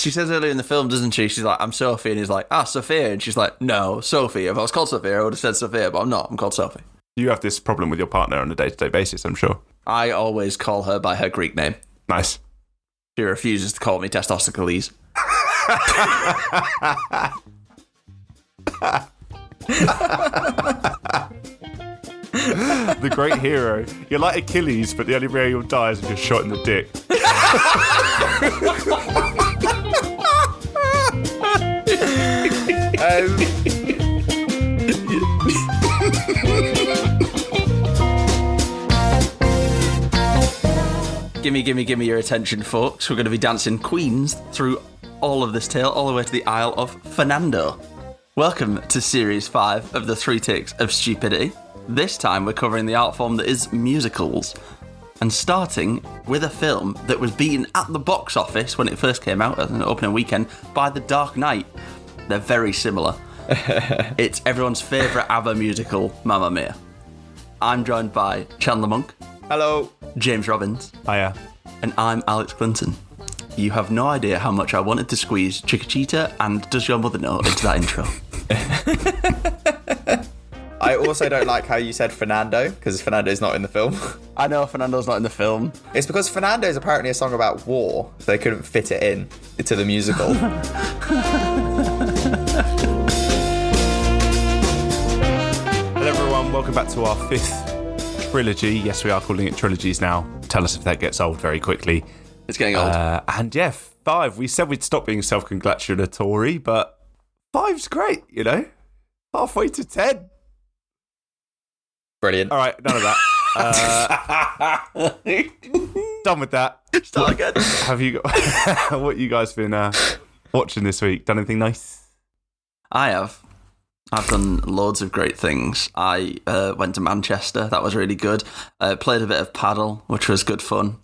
She says earlier in the film, doesn't she? She's like, I'm Sophie, and he's like, Sophia, and she's like, no, Sophie. If I was called Sophia, I would have said Sophia, but I'm not. I'm called Sophie. You have this problem with your partner on a day-to-day basis, I'm sure. I always call her by her Greek name. Nice. She refuses to call me Testostocles. The great hero. You're like Achilles, but the only way you'll die is if you're shot in the dick. Gimme your attention, folks. We're going to be dancing Queens through all of this tale, all the way to the Isle of Fernando. Welcome to Series 5 of the Three Takes of Stupidity. This time we're covering the art form that is musicals, and starting with a film that was beaten at the box office when it first came out as an opening weekend by The Dark Knight. They're very similar. It's everyone's favourite ABBA musical, Mamma Mia. I'm joined by Chandler Monk. Hello. James Robbins. Hiya. And I'm Alex Clinton. You have no idea how much I wanted to squeeze Chiquitita and Does Your Mother Know into that intro. I also don't like how you said Fernando, because Fernando's not in the film. I know Fernando's not in the film. It's because Fernando is apparently a song about war, so they couldn't fit it in into the musical. Hello everyone, welcome back to our 5th trilogy. Yes, we are calling it trilogies now. Tell us if that gets old very quickly. It's getting old. And yeah, 5. We said we'd stop being self-congratulatory, but 5's great, you know? Halfway to 10. Brilliant. All right, none of that. Done with that. Start again. Have you got what you guys been watching this week? Done anything nice? I have. I've done loads of great things. I went to Manchester. That was really good. Played a bit of paddle, which was good fun.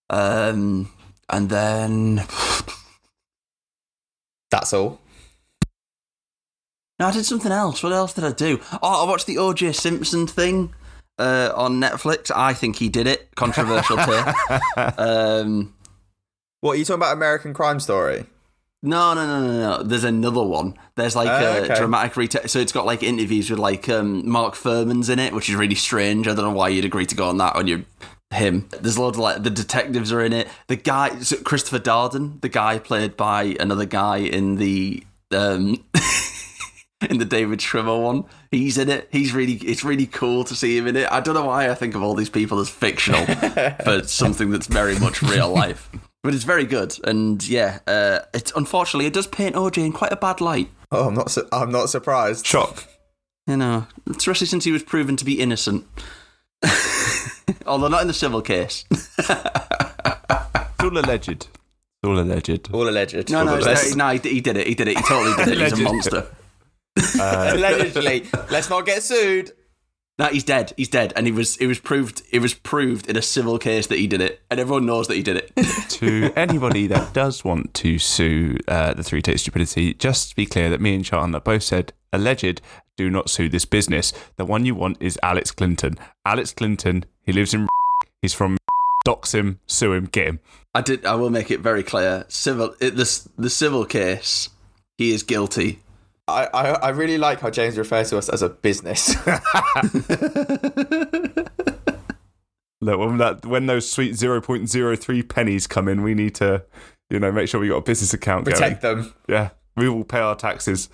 And then... That's all. No, I did something else. What else did I do? Oh, I watched the O.J. Simpson thing on Netflix. I think he did it. Controversial take. What, are you talking about American Crime Story? No. There's another one. There's like a dramatic retake. So it's got like interviews with like Mark Furman's in it, which is really strange. I don't know why you'd agree to go on that when you're him. There's loads of like the detectives are in it. The guy, Christopher Darden, the guy played by another guy in the in the David Schwimmer one. He's in it. It's really cool to see him in it. I don't know why I think of all these people as fictional for something that's very much real life. But it's very good. And yeah, it's unfortunately, it does paint OJ in quite a bad light. Oh, I'm not surprised. Shock. You know, especially since he was proven to be innocent. Although not in the civil case. It's all alleged. All alleged. No, he did it. He totally did it. He's a monster. Allegedly. Let's not get sued. No, he's dead. And it was proved in a civil case that he did it. And everyone knows that he did it. To anybody that does want to sue the Three Takes of Stupidity, just to be clear that me and Chandler both said, alleged, do not sue this business. The one you want is Alex Clinton. Alex Clinton, he lives in he's from dox him, sue him, get him. I will make it very clear. The civil case, he is guilty. I really like how James refers to us as a business. Look, when those sweet 0.03 pennies come in, we need to, make sure we got a business account Protect going. them. Yeah, we will pay our taxes.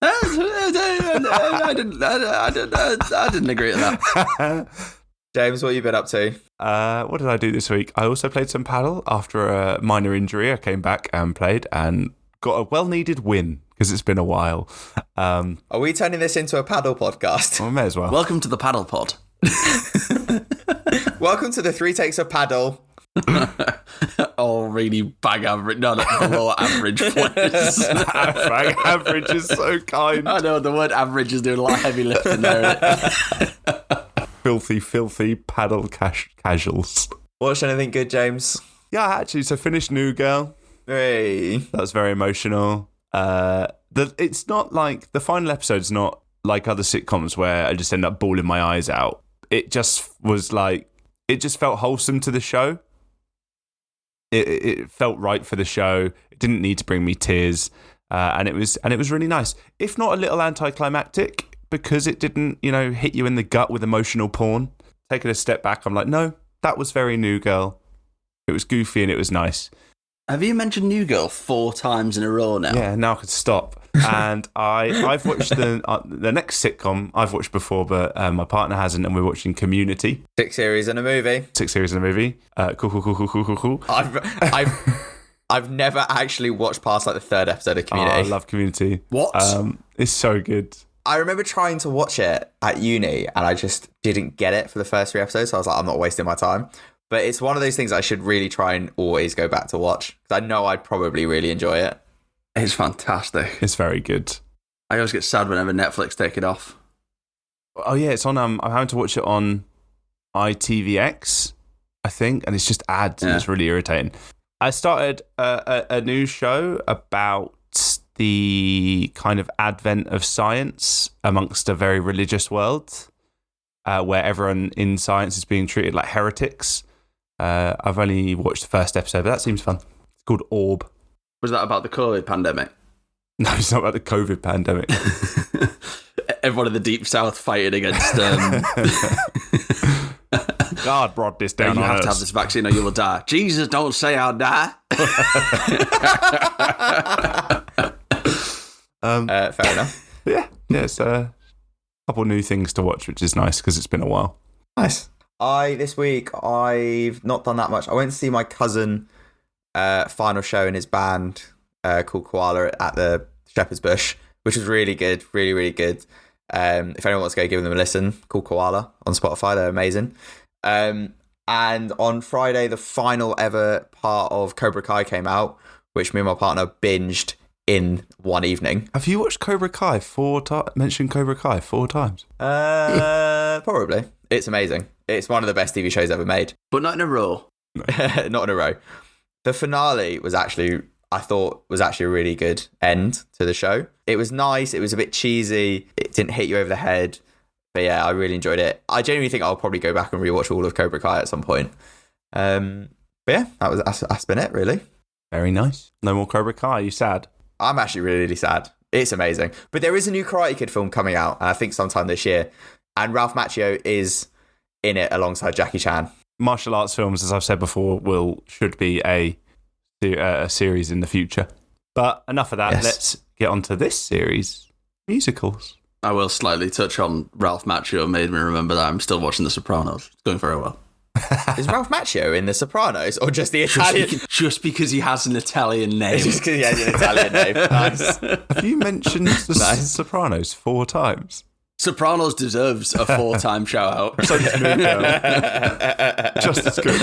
I didn't agree to that. James, what have you been up to? What did I do this week? I also played some paddle after a minor injury. I came back and played and got a well-needed win because it's been a while. Are we turning this into a paddle podcast? Well, may as well. Welcome to the paddle pod. Welcome to the 3 Takes of Paddle. Oh, really bang average. No, below average players. Bang average is so kind. I know, the word average is doing a lot of heavy lifting there. Filthy paddle casuals. Watched anything good, James? Yeah, actually, so finished New Girl. Hey. That was very emotional. It's not like, the final episode's not like other sitcoms where I just end up bawling my eyes out. It just was like, it just felt wholesome to the show. It felt right for the show. It didn't need to bring me tears, and it was really nice. If not a little anticlimactic, because it didn't, hit you in the gut with emotional porn. Taking a step back, I'm like, no, that was very New Girl. It was goofy and it was nice. Have you mentioned New Girl 4 times in a row now? Yeah, now I could stop. And I've watched the next sitcom I've watched before, but my partner hasn't, and we're watching Community. 6 series and a movie. Cool. I've never actually watched past like the 3rd episode of Community. Oh, I love Community. What? It's so good. I remember trying to watch it at uni, and I just didn't get it for the first 3 episodes. So I was like, I'm not wasting my time. But it's one of those things I should really try and always go back to watch, because I know I'd probably really enjoy it. It's fantastic. It's very good. I always get sad whenever Netflix take it off. Oh yeah, it's on. I'm having to watch it on ITVX, I think, and it's just ads, and it's really irritating. I started a new show about the kind of advent of science amongst a very religious world, where everyone in science is being treated like heretics. I've only watched the first episode, but that seems fun. It's called Orb. Was that about the COVID pandemic? No, it's not about the COVID pandemic. Everyone in the Deep South fighting against... God brought this down you on have us. to have this vaccine or you will die. Jesus, don't say I'll die. Fair enough. Yeah, it's a couple new things to watch, which is nice because it's been a while. Nice. This week, I've not done that much. I went to see my cousin final show in his band called Koala at the Shepherd's Bush, which was really good, really, really good. If anyone wants to go give them a listen, called Koala on Spotify. They're amazing. And on Friday, the final ever part of Cobra Kai came out, which me and my partner binged in one evening. Have you watched Cobra Kai 4 times? Mentioned Cobra Kai 4 times? Probably. It's amazing. It's one of the best TV shows ever made. But not in a row. Not in a row. The finale was actually, I thought, a really good end to the show. It was nice. It was a bit cheesy. It didn't hit you over the head. But yeah, I really enjoyed it. I genuinely think I'll probably go back and rewatch all of Cobra Kai at some point. But yeah, that's been it, really. Very nice. No more Cobra Kai. Are you sad? I'm actually really, really sad. It's amazing. But there is a new Karate Kid film coming out, I think sometime this year. And Ralph Macchio is in it alongside Jackie Chan. Martial arts films, as I've said before, should be a series in the future. But enough of that. Yes. Let's get on to this series, musicals. I will slightly touch on Ralph Macchio. Made me remember that I'm still watching The Sopranos. It's going very well. Is Ralph Macchio in The Sopranos or just the Italian? Just because he has an Italian name. Just because he has an Italian name. Nice. Have you mentioned The Sopranos 4 times? Sopranos deserves a 4-time shout out. So does New Girl. Just as good.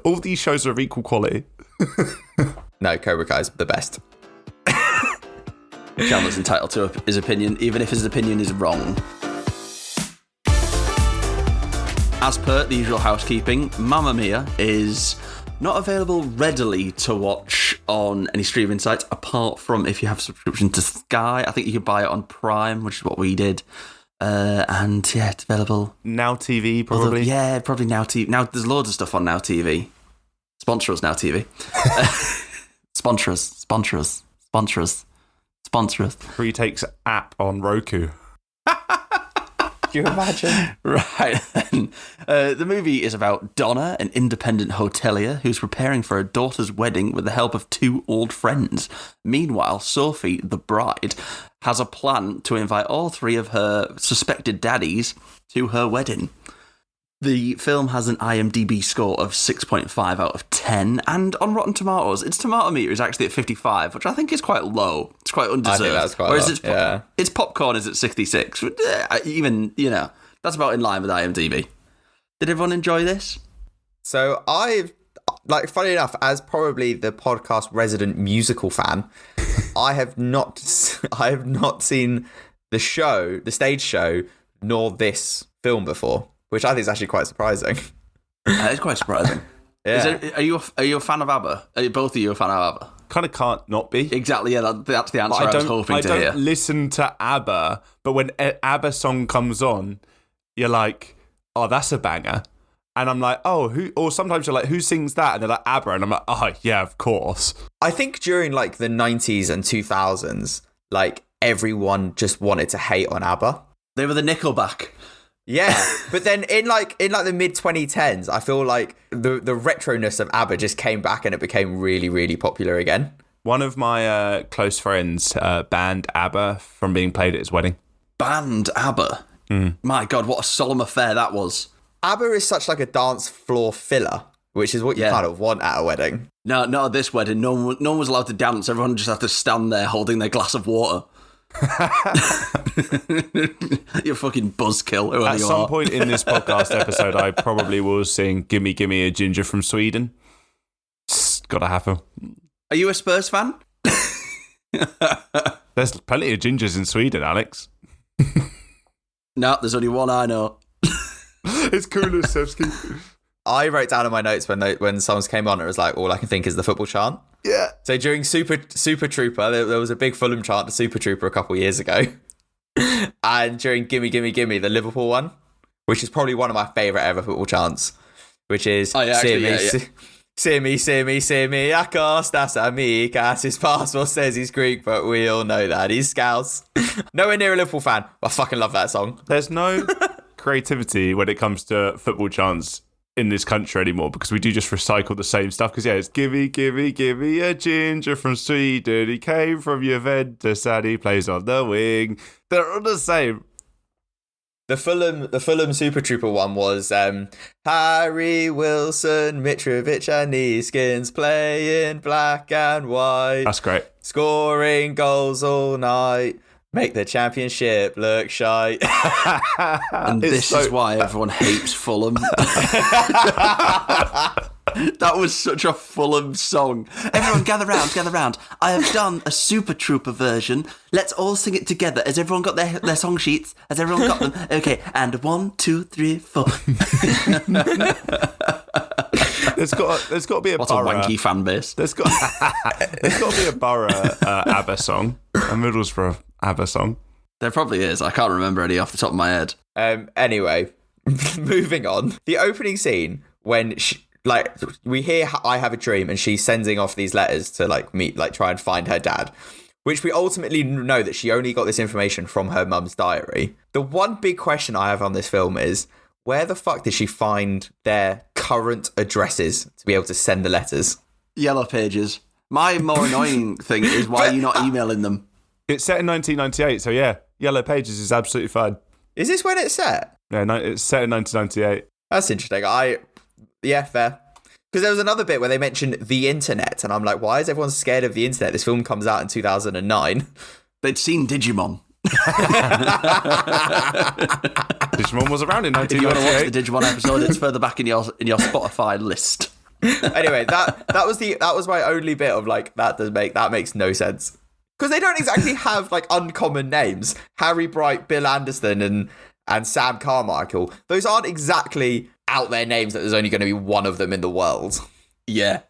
All these shows are of equal quality. No, Cobra Kai is the best. Chandler's entitled to his opinion, even if his opinion is wrong. As per the usual housekeeping, Mamma Mia is not available readily to watch on any streaming sites, apart from if you have a subscription to Sky. I think you could buy it on Prime, which is what we did. And yeah, it's available. Now TV, probably. Probably Now TV. Now there's loads of stuff on Now TV. Sponsor us, Now TV. Sponsor us. 3 Takes app on Roku. Do you imagine? Right then. The movie is about Donna, an independent hotelier who's preparing for her daughter's wedding with the help of 2 old friends. Meanwhile, Sophie, the bride, has a plan to invite all 3 of her suspected daddies to her wedding. The film has an IMDb score of 6.5 out of 10, and on Rotten Tomatoes, its tomato meter is actually at 55, which I think is quite low. It's quite undeserved. I think that's quite Whereas low. Its popcorn is at 66. Even, that's about in line with IMDb. Did everyone enjoy this? So funny enough, as probably the podcast resident musical fan, I have not seen the stage show, nor this film before, which I think is actually quite surprising. It's quite surprising. Yeah. Are you a fan of ABBA? Are both of you a fan of ABBA? Kind of can't not be. Exactly, yeah, that's the answer I was hoping to hear. I don't listen to ABBA, but when an ABBA song comes on, you're like, oh, that's a banger. And I'm like, oh, who? Or sometimes you're like, who sings that? And they're like, ABBA. And I'm like, oh, yeah, of course. I think during like the 90s and 2000s, like everyone just wanted to hate on ABBA. They were the Nickelback. Yeah, but then in the mid 2010s, I feel like the retroness of ABBA just came back and it became really, really popular again. One of my close friends banned ABBA from being played at his wedding. Banned ABBA? My God, what a solemn affair that was. ABBA is such like a dance floor filler, which is what you kind of want at a wedding. No, not at this wedding. No one was allowed to dance. Everyone just had to stand there holding their glass of water. You fucking buzzkill. At some point in this podcast episode, I probably will sing "Gimme Gimme a Ginger" from Sweden. It's gotta happen. Are you a Spurs fan? There's plenty of gingers in Sweden, Alex. No, there's only one I know. It's Kulusevski. I wrote down in my notes when songs came on, it was like all I can think is the football chant. Yeah. So during Super Trooper, there was a big Fulham chant to Super Trooper a couple of years ago. And during Gimme Gimme Gimme, the Liverpool one, which is probably one of my favourite ever football chants, which is See me, Acosta's amigas. His passport says he's Greek, but we all know that he's Scouse. Nowhere near a Liverpool fan, but I fucking love that song. There's no creativity when it comes to football chants in this country anymore, because we do just recycle the same stuff. Because it's gimme a ginger from Sweden. He came from Juventus and he plays on the wing. They're all the same. The Fulham Super Trooper one was Harry Wilson, Mitrovic and Neeskins playing black and white. That's great. Scoring goals all night. Make the championship look shite. And this is why everyone hates Fulham. That was such a Fulham song. Everyone gather round. I have done a Super Trooper version. Let's all sing it together. Has everyone got their song sheets? Has everyone got them? Okay, and 1, 2, 3, 4. There's got to be a what borough. A wanky fan base. There's got to be a borough ABBA song, a Middlesbrough ABBA song. There probably is. I can't remember any off the top of my head. Anyway, moving on. The opening scene when we hear I have a dream and she's sending off these letters to try and find her dad, which we ultimately know that she only got this information from her mum's diary. The one big question I have on this film is, where the fuck did she find their current addresses to be able to send the letters? Yellow Pages. My more annoying thing is, why are you not emailing them? It's set in 1998, so yeah, Yellow Pages is absolutely fine. Is this when it's set? Yeah, it's set in 1998. That's interesting. Yeah, fair. Because there was another bit where they mentioned the internet, and I'm like, why is everyone scared of the internet? This film comes out in 2009. They'd seen Digimon. Digimon was around in 1998. If you want to watch the Digimon episode, it's further back in your Spotify list. Anyway, that was my only bit of that makes no sense. Because they don't exactly have uncommon names. Harry Bright, Bill Anderson, and Sam Carmichael. Those aren't exactly out there names that there's only going to be one of them in the world. Yeah.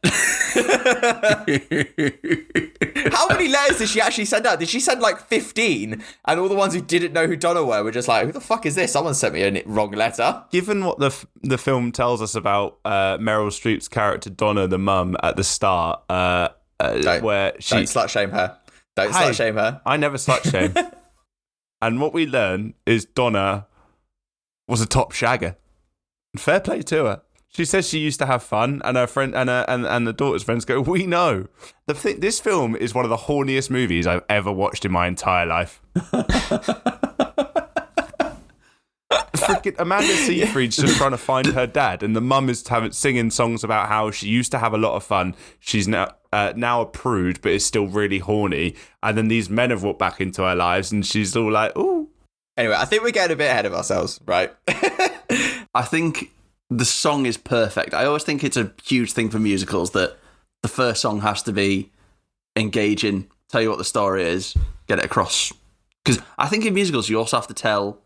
How many letters did she actually send out? Did she send 15? And all the ones who didn't know who Donna were just like, who the fuck is this? Someone sent me a wrong letter. Given what the film tells us about Meryl Streep's character Donna, the mum, at the start, where she... Don't slut shame her. Slut shame her. I never slut shame. And what we learn is Donna was a top shagger. Fair play to her. She says she used to have fun, and her friend and the daughter's friends go, "We know." This film is one of the horniest movies I've ever watched in my entire life. Freaking Amanda Seyfried's just trying to find her dad, and the mum is singing songs about how she used to have a lot of fun. She's now a prude, but is still really horny. And then these men have walked back into her lives, and she's all like, "Ooh." Anyway, I think we're getting a bit ahead of ourselves, right? I think the song is perfect. I always think it's a huge thing for musicals that the first song has to be engaging, tell you what the story is, get it across. Because I think in musicals you also have to tell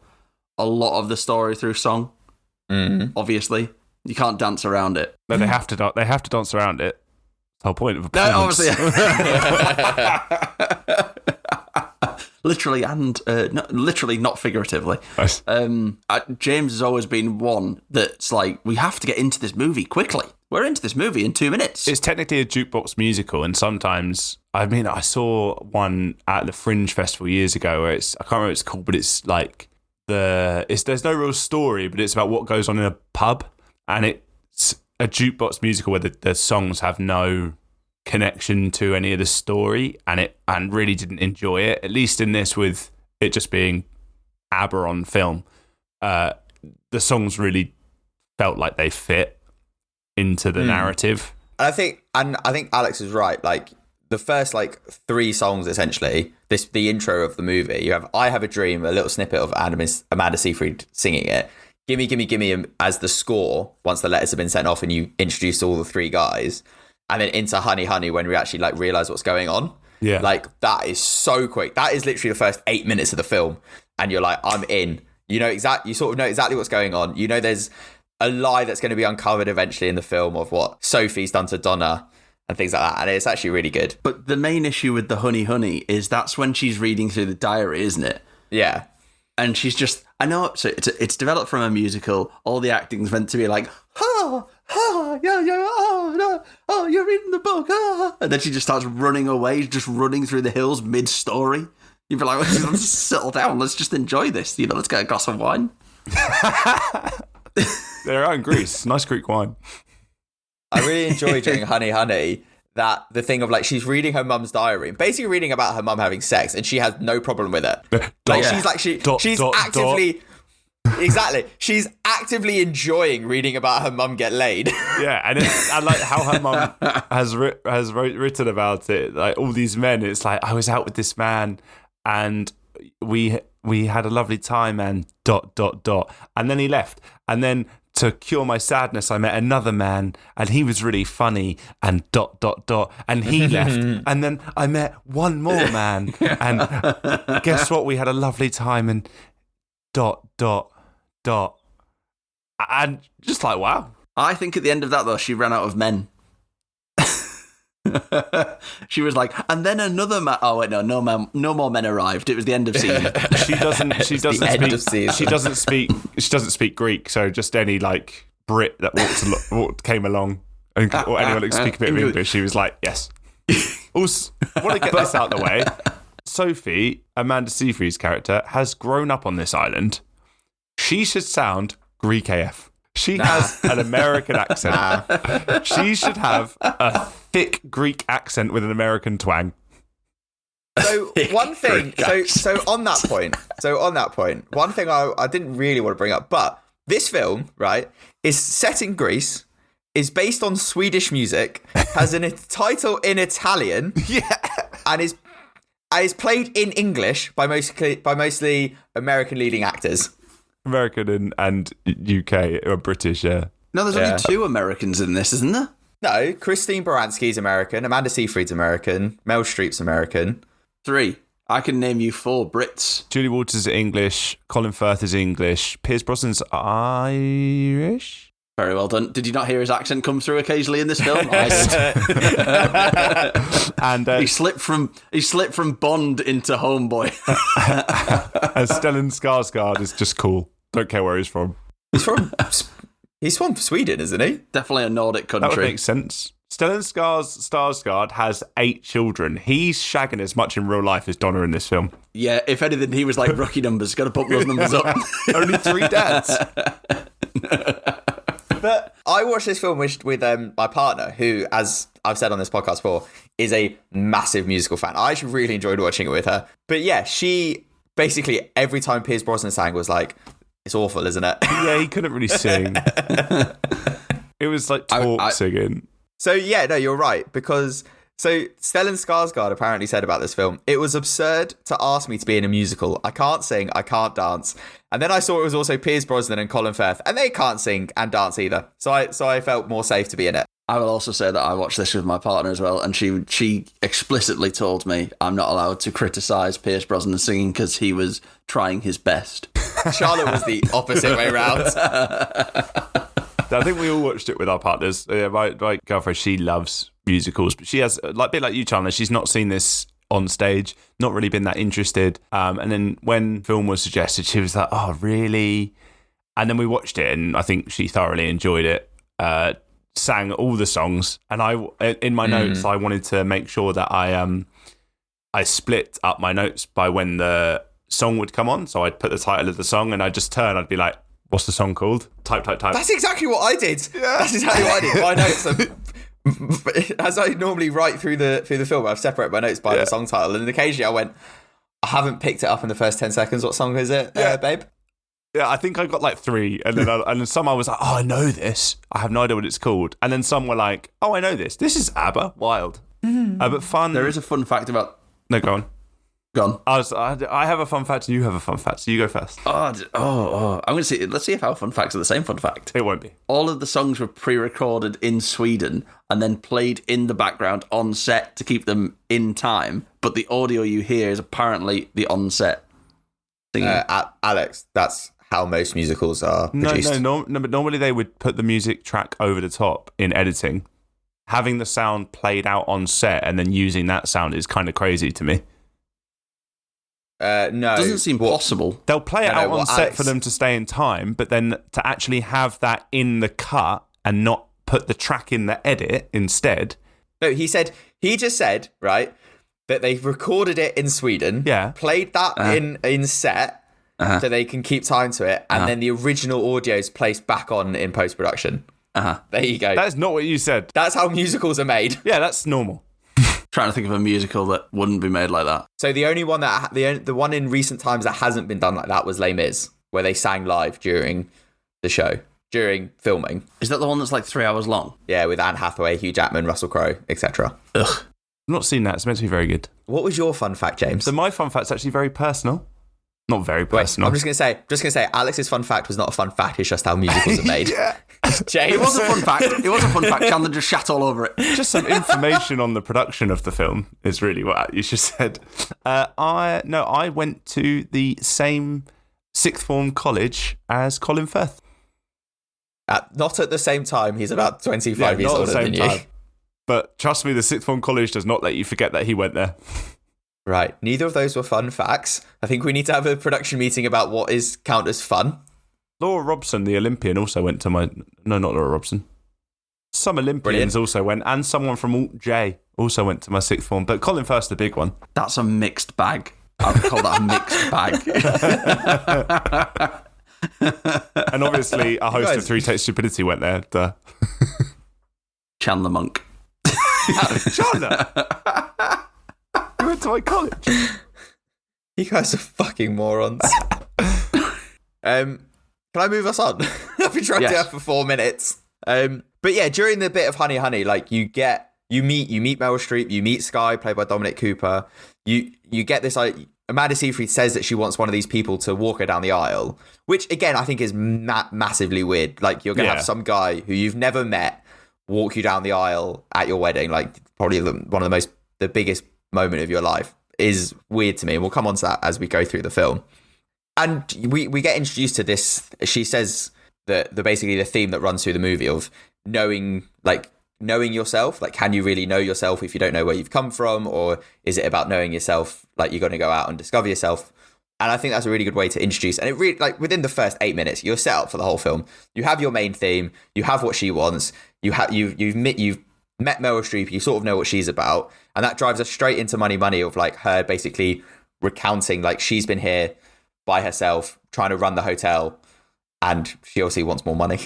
a lot of the story through song. Mm-hmm. Obviously, you can't dance around it. No, they have to. They have to dance around it. The whole point of a performance. No, obviously. literally and not figuratively. Nice. James has always been one that's like, we have to get into this movie quickly. We're into this movie in 2 minutes. It's technically a jukebox musical, and sometimes, I saw one at the Fringe Festival years ago where I can't remember what it's called, but it's like there's no real story, but it's about what goes on in a pub, and it's a jukebox musical where the songs have no connection to any of the story, and really didn't enjoy it, at least in this, with it just being ABBA on film. The songs really felt like they fit into the narrative. And I think Alex is right. Like the first like 3 songs, essentially, the intro of the movie. You have "I Have a Dream," a little snippet of Amanda Seyfried singing it. "Gimme, Gimme, Gimme" as the score once the letters have been sent off and you introduce all the 3 guys, and then into "Honey, Honey" when we actually like realize what's going on. Yeah, like that is so quick. That is literally the first 8 minutes of the film, and you're like, I'm in. You sort of know exactly what's going on. You know, there's a lie that's going to be uncovered eventually in the film of what Sophie's done to Donna and things like that, and it's actually really good. But the main issue with the Honey Honey is that's when she's reading through the diary, isn't it? Yeah. And she's just, I know, so it's developed from a musical. All the acting's meant to be like, you're reading the book, and then she just starts running away, just running through the hills mid-story. You'd be like, let's just settle down, let's just enjoy this, let's get a glass of wine. They're out in Greece. Nice Greek wine. I really enjoy during Honey Honey that the thing of like she's reading her mum's diary, basically reading about her mum having sex, and she has no problem with it. She's actively exactly. She's actively enjoying reading about her mum get laid. Yeah, and like how her mum has written about it. Like all these men, it's like I was out with this man, and we had a lovely time, and ... and then he left, and then to cure my sadness I met another man, and he was really funny, and ... and he left, and then I met one more man, and guess what, we had a lovely time, and ... and just like, wow. I think at the end of that though, she ran out of men. She was like, and then another man. Oh wait, no more men arrived. It was the end of season. She doesn't speak Greek, so just any like Brit that came along, or anyone who could speak a bit of English, she was like, yes. Also, I want to get this out of the way. Sophie, Amanda Seyfried's character, has grown up on this island. She should sound Greek AF. She has an American accent. She should have a thick Greek accent with an American twang. So one thing, so on that point, one thing I didn't really want to bring up, but this film, right, is set in Greece, is based on Swedish music, has a title in Italian, and is played in English by mostly American leading actors. American and UK or British, yeah. No, there's only 2 Americans in this, isn't there? No, Christine Baranski's American, Amanda Seyfried's American, Meryl Streep's American. 3. I can name you 4 Brits. Julie Walters is English, Colin Firth is English, Pierce Brosnan's Irish. Very well done. Did you not hear his accent come through occasionally in this film? I did. And he slipped from Bond into Homeboy. And Stellan Skarsgård is just cool. Don't care where he's from. He's from Sweden, isn't he? Definitely a Nordic country. That would make sense. Stellan Skarsgård has 8 children. He's shagging as much in real life as Donna in this film. Yeah, if anything, he was like rookie numbers. Got to pump those numbers up. Only 3 dads. But I watched this film with my partner, who, as I've said on this podcast before, is a massive musical fan. I actually really enjoyed watching it with her. But yeah, she basically every time Pierce Brosnan sang was like, it's awful, isn't it? Yeah, he couldn't really sing. It was like talk singing. So yeah, no, you're right, because Stellan Skarsgård apparently said about this film, it was absurd to ask me to be in a musical. I can't sing, I can't dance. And then I saw it was also Pierce Brosnan and Colin Firth, and they can't sing and dance either. So I felt more safe to be in it. I will also say that I watched this with my partner as well, and she explicitly told me I'm not allowed to criticise Pierce Brosnan singing because he was trying his best. Charlotte was the opposite way round. I think we all watched it with our partners. My girlfriend, she loves musicals, but she has, like a bit like you, Chandler, she's not seen this on stage, not really been that interested. And then when film was suggested, she was like, oh, really? And then we watched it, and I think she thoroughly enjoyed it. Sang all the songs, and in my notes, I wanted to make sure that I split up my notes by when the song would come on. So I'd put the title of the song, and I'd just turn. I'd be like, "What's the song called?" Type. That's exactly what I did. Yeah. That's exactly what I did. My notes, as I normally write through the film, I've separated my notes by the song title, and occasionally I went, "I haven't picked it up in the first 10 seconds. What song is it, babe?" Yeah, I think I got like 3, and then some I was like, oh, I know this. I have no idea what it's called. And then some were like, oh, I know this. This is ABBA. Wild. But fun. There is a fun fact about... No, go on. Go on. I have a fun fact and you have a fun fact, so you go first. I'm going to see... Let's see if our fun facts are the same fun fact. It won't be. All of the songs were pre-recorded in Sweden and then played in the background on set to keep them in time. But the audio you hear is apparently the on-set singing. Alex, that's... how most musicals are produced. No, but normally they would put the music track over the top in editing. Having the sound played out on set and then using that sound is kind of crazy to me. No. Doesn't seem possible. They'll play it out on set for them to stay in time, but then to actually have that in the cut and not put the track in the edit instead. No, he just said, right, that they've recorded it in Sweden, played that in set, so they can keep time to it, and then the original audio is placed back on in post-production. There you go. That's not what you said. That's how musicals are made. Yeah, that's normal. Trying to think of a musical that wouldn't be made like that. So the only one the one in recent times that hasn't been done like that was Les Mis, where they sang live during the show, during filming. Is that the one that's like 3 hours long? Yeah, with Anne Hathaway, Hugh Jackman, Russell Crowe, etc. Ugh. I've not seen that. It's meant to be very good. What was your fun fact, James? So my fun fact's actually very personal. Not very personal. I'm just gonna say, Alex's fun fact was not a fun fact. It's just how musicals are made. James, it was a fun fact. It was a fun fact. Chandler just shat all over it. Just some information on the production of the film is really what you just said. I went to the same sixth form college as Colin Firth. Not at the same time. He's about 25 years older than you. But trust me, the sixth form college does not let you forget that he went there. Right. Neither of those were fun facts. I think we need to have a production meeting about what is count as fun. Laura Robson, the Olympian, also went to my... No, not Laura Robson. Some Olympians also went, and someone from Alt J also went to my sixth form. But Colin Firth, the big one. That's a mixed bag. I would call that a mixed bag. And obviously, a host of Three Takes of Stupidity went there. Duh. Chandler Monk. Chandler! You went to my college. You guys are fucking morons. Can I move us on? I've been trying to have for 4 minutes. But yeah, during the bit of Honey Honey, like you meet Meryl Streep, you meet Skye, played by Dominic Cooper. You get this, like, Amanda Seyfried says that she wants one of these people to walk her down the aisle, which again I think is massively weird. Like you're gonna have some guy who you've never met walk you down the aisle at your wedding, like probably one of the biggest moment of your life, is weird to me. And we'll come on to that as we go through the film. And we get introduced to this. She says that basically the theme that runs through the movie of knowing yourself. Like, can you really know yourself if you don't know where you've come from? Or is it about knowing yourself, like you're going to go out and discover yourself? And I think that's a really good way to introduce. And it really, like, within the first 8 minutes, you're set up for the whole film. You have your main theme. You have what she wants. You've met Meryl Streep. You sort of know what she's about. And that drives us straight into Money Money of like her basically recounting, like, she's been here by herself trying to run the hotel, and she obviously wants more money.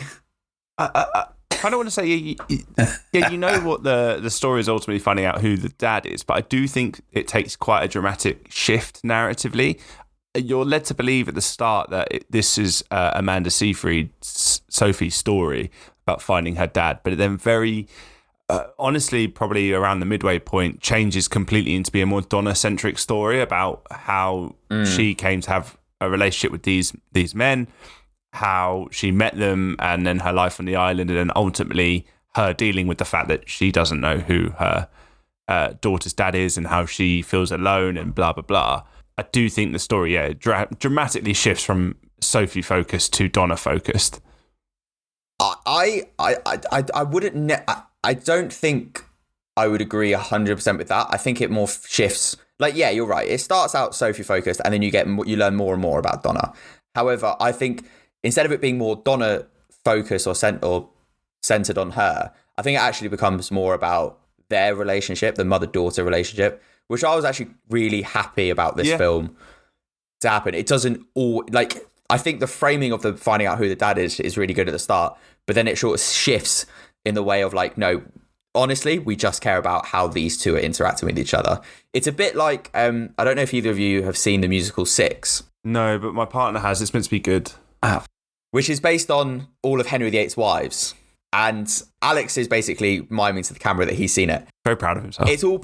I kind of want to say, you know what the story is ultimately finding out who the dad is, but I do think it takes quite a dramatic shift narratively. You're led to believe at the start that this is Amanda Seyfried's Sophie's story about finding her dad, but it then very honestly, probably around the midway point, changes completely into be a more Donna-centric story about how she came to have a relationship with these men, how she met them, and then her life on the island, and then ultimately her dealing with the fact that she doesn't know who her daughter's dad is and how she feels alone and blah, blah, blah. I do think the story, dramatically shifts from Sophie-focused to Donna-focused. I wouldn't... I don't think I would agree 100% with that. I think it more shifts like, yeah, you're right. It starts out Sophie focused, and then you learn more and more about Donna. However, I think instead of it being more Donna focused or centered on her, I think it actually becomes more about their relationship, the mother-daughter relationship, which I was actually really happy about this film to happen. It doesn't all, like, I think the framing of the finding out who the dad is really good at the start, but then it sort of shifts in the way of like, no, honestly, we just care about how these two are interacting with each other. It's a bit like, I don't know if either of you have seen the musical Six. No, but my partner has. It's meant to be good. Which is based on all of Henry VIII's wives. And Alex is basically miming to the camera that he's seen it. Very proud of himself. It's all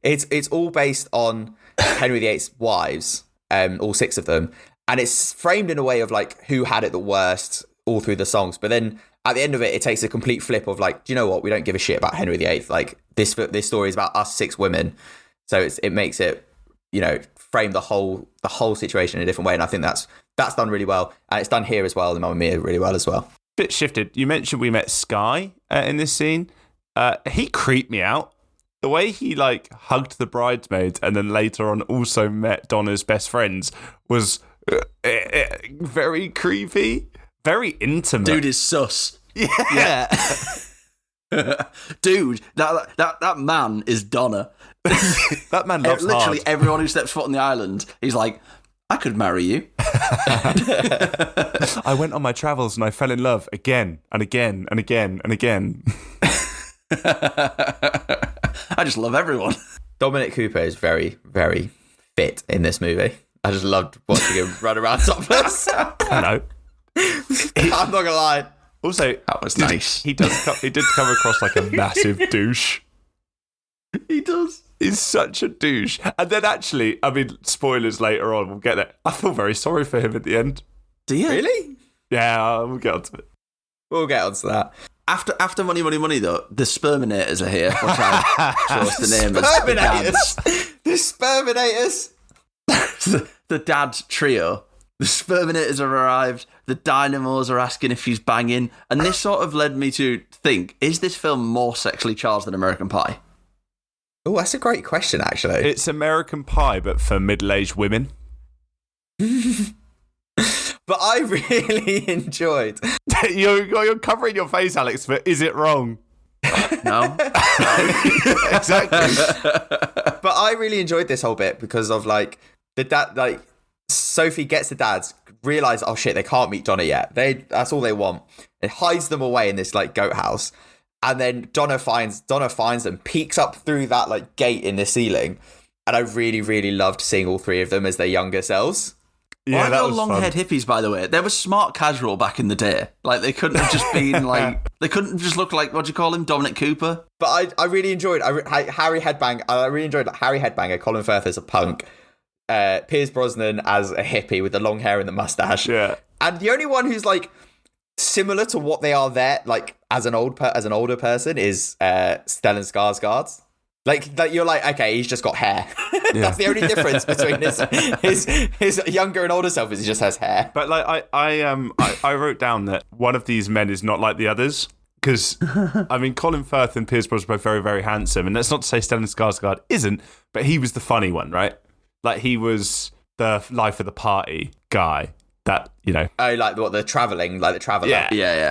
it's all based on Henry VIII's wives, all 6 of them. And it's framed in a way of like who had it the worst all through the songs. But then at the end of it, it takes a complete flip of like, do you know what? We don't give a shit about Henry VIII. Like this story is about us 6 women. So it makes it, frame the whole situation in a different way. And I think that's done really well. And it's done here as well in Mamma Mia really well as well. Bit shifted. You mentioned we met Sky in this scene. He creeped me out. The way he like hugged the bridesmaids and then later on also met Donna's best friends was very creepy, very intimate. Dude is sus. Yeah. Dude, that man is Donna. That man loves literally hard. everyone who steps foot on the island, he's like, I could marry you. I went on my travels and I fell in love again and again and again and again. I just love everyone. Dominic Cooper is very, very fit in this movie. I just loved watching him run around topless. I know. I'm not gonna lie. Also, that was nice. He did come across like a massive douche. He does. He's such a douche. And then actually, I mean, spoilers later on, we'll get there. I feel very sorry for him at the end. Do you? Really? Yeah, we'll get onto it. We'll get onto that. After Money, Money, Money, though, the Sperminators are here, which I chose the name as the dads. The Sperminators! The dad trio. The Sperminators have arrived, the Dynamos are asking if she's banging, and this sort of led me to think, is this film more sexually charged than American Pie? Oh, that's a great question, actually. It's American Pie, but for middle-aged women. But I really enjoyed... You're covering your face, Alex, but is it wrong? No. Exactly. But I really enjoyed this whole bit because of, like, the dad... Like, Sophie gets the dads, realise, oh shit, they can't meet Donna yet. That's all they want. It hides them away in this, like, goat house. And then Donna finds them, peeks up through that, like, gate in the ceiling. And I really, really loved seeing all 3 of them as their younger selves. Yeah, that was long-haired hippies, by the way. They were smart casual back in the day. Like, they couldn't have just been, like... They couldn't have just looked like, what do you call him? Dominic Cooper? But I really enjoyed... Harry Headbang... I really enjoyed Harry Headbanger, Colin Firth as a punk, Pierce Brosnan as a hippie with the long hair and the mustache. Yeah. And the only one who's, like, similar to what they are there, like, as an older person, is Stellan Skarsgård. Like, you're like, okay, he's just got hair. Yeah. That's the only difference between his younger and older self is he just has hair. But like, I wrote down that one of these men is not like the others. Because, I mean, Colin Firth and Pierce Brosnan are both very, very handsome. And that's not to say Stellan Skarsgård isn't, but he was the funny one, right? Like, he was the life of the party guy. That, Oh, like what, the traveller? Yeah.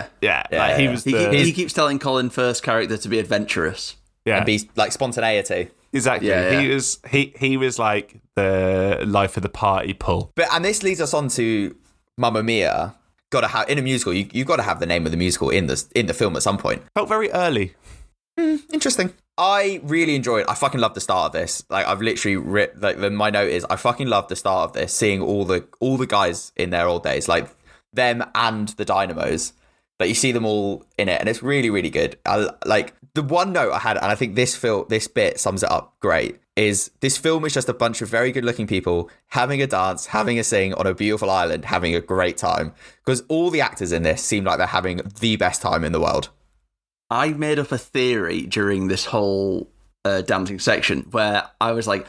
Like, he was he keeps telling Colin Firth's character to be adventurous. Yeah. And be, like, spontaneity. Exactly. Yeah. He was like the life of the party pull. And this leads us on to Mamma Mia. Gotta have, in a musical, you've got to have the name of the musical in the film at some point. Felt very early. Interesting. I really enjoyed. I fucking love the start of this. Like, I've literally my note is I fucking love the start of this. Seeing all the guys in their old days, like them and the Dynamos. Like, you see them all in it, and it's really, really good. Like, the one note I had, and I think this bit sums it up great, is this film is just a bunch of very good-looking people having a dance, having a sing on a beautiful island, having a great time. Because all the actors in this seem like they're having the best time in the world. I made up a theory during this whole dancing section where I was like,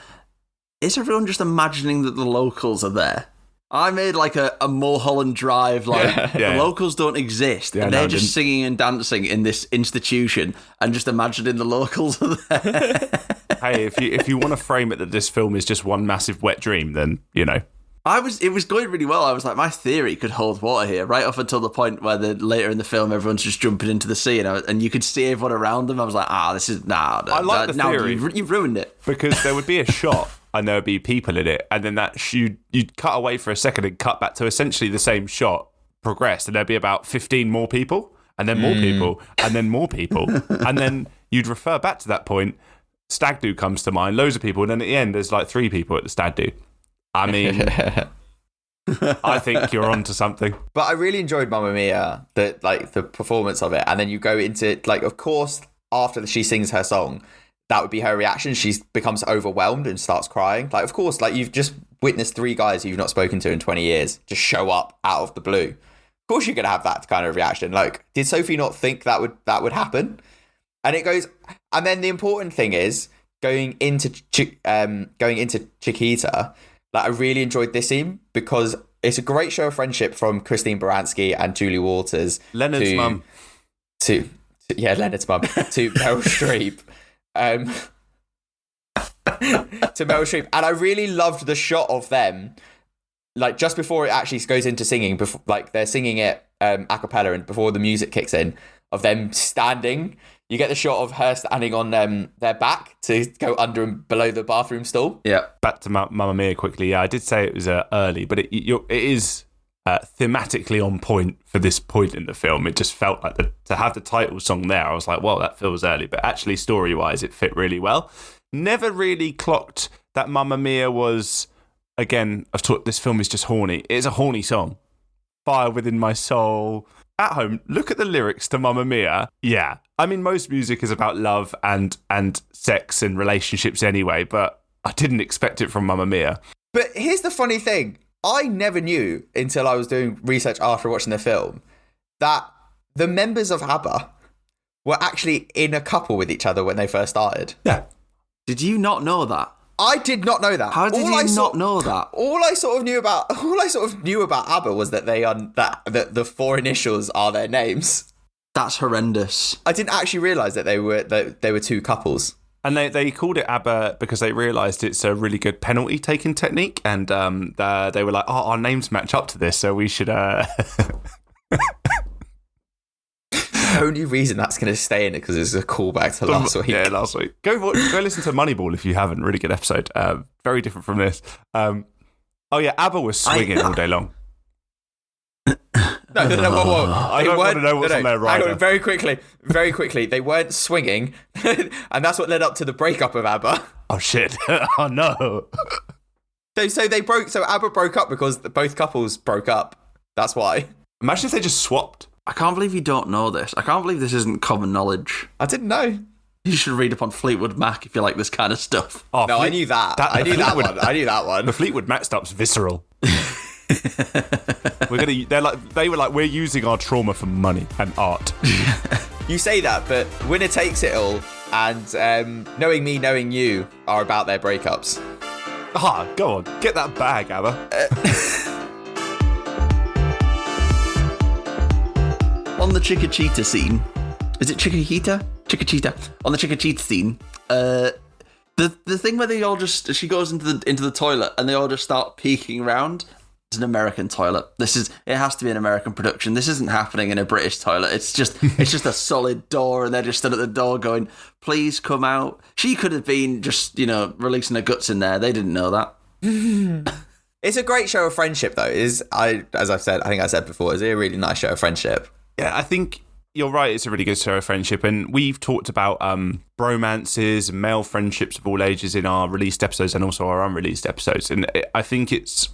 is everyone just imagining that the locals are there? I made like a Mulholland Drive, like the locals don't exist, and they're just singing and dancing in this institution, and just imagining the locals are there. hey, if you want to frame it that this film is just one massive wet dream, then It was going really well. I was like, my theory could hold water here, right up until the point where later in the film, everyone's just jumping into the sea, and you could see everyone around them. I was like, this is I like the theory. You've ruined it, because there would be a shot and there would be people in it, and then you'd cut away for a second and cut back to essentially the same shot, progressed, and there'd be about 15 more people, and then more people, and then more people, and then you'd refer back to that point. Stag do comes to mind, loads of people, and then at the end, there's like 3 people at the stag do. I mean, I think you're onto something. But I really enjoyed Mamma Mia, the performance of it. And then you go into, like, of course, after she sings her song, that would be her reaction. She becomes overwhelmed and starts crying. Like, of course, like, you've just witnessed 3 guys who you've not spoken to in 20 years just show up out of the blue. Of course you're going to have that kind of reaction. Like, did Sophie not think that would happen? And it goes... And then the important thing is, going into Chiquita... Like, I really enjoyed this scene because it's a great show of friendship from Christine Baranski and Julie Walters. Leonard's mum. Leonard's mum. To Meryl Streep. To Meryl Streep. And I really loved the shot of them, like, just before it actually goes into singing, before, like, they're singing it a cappella and before the music kicks in, of them standing. You get the shot of her standing on their back to go under and below the bathroom stall. Yeah. Back to Mamma Mia quickly. Yeah, I did say it was early, but it is thematically on point for this point in the film. It just felt like to have the title song there, I was like, well, that feels early. But actually, story-wise, it fit really well. Never really clocked that Mamma Mia was, again, I've taught this film is just horny. It is a horny song. Fire within my soul. At home, look at the lyrics to Mamma Mia. Yeah. I mean, most music is about love and sex and relationships anyway, but I didn't expect it from Mamma Mia. But here's the funny thing. I never knew until I was doing research after watching the film that the members of ABBA were actually in a couple with each other when they first started. Yeah. Did you not know that? I did not know that. How did you not know that? All I sort of knew about ABBA was that that the 4 initials are their names. That's horrendous. I didn't actually realise that they were 2 couples. And they called it ABBA because they realised it's a really good penalty taking technique, and they were like, "Oh, our names match up to this, so we should." The only reason that's going to stay in it because it's a callback to last week. Yeah, last week. Go listen to Moneyball if you haven't. Really good episode. Very different from this. Oh yeah, ABBA was swinging all day long. No, whoa. I don't want to know what's on their rider. Hang on, very quickly. They weren't swinging, and that's what led up to the breakup of ABBA. Oh shit! Oh no! So ABBA broke up because both couples broke up. That's why. Imagine if they just swapped. I can't believe you don't know this. I can't believe this isn't common knowledge. I didn't know. You should read up on Fleetwood Mac if you like this kind of stuff. Oh, no, I knew that. I knew that one. The Fleetwood Mac stuff's visceral. They were like, we're using our trauma for money and art. You say that, but Winner Takes It All and Knowing Me, Knowing You are about their breakups. Go on, get that bag, ABBA. On the Chiquita scene, is it Chiquita? On the Chiquita scene, the thing where she goes into the toilet and they all just start peeking around. It's an American toilet. It has to be an American production. This isn't happening in a British toilet. It's just a solid door, and they're just stood at the door going, "Please come out." She could have been just releasing her guts in there. They didn't know that. It's a great show of friendship, though. I think I said before, it's a really nice show of friendship. Yeah, I think you're right. It's a really good show of friendship, and we've talked about bromances and male friendships of all ages in our released episodes and also our unreleased episodes. And I think it's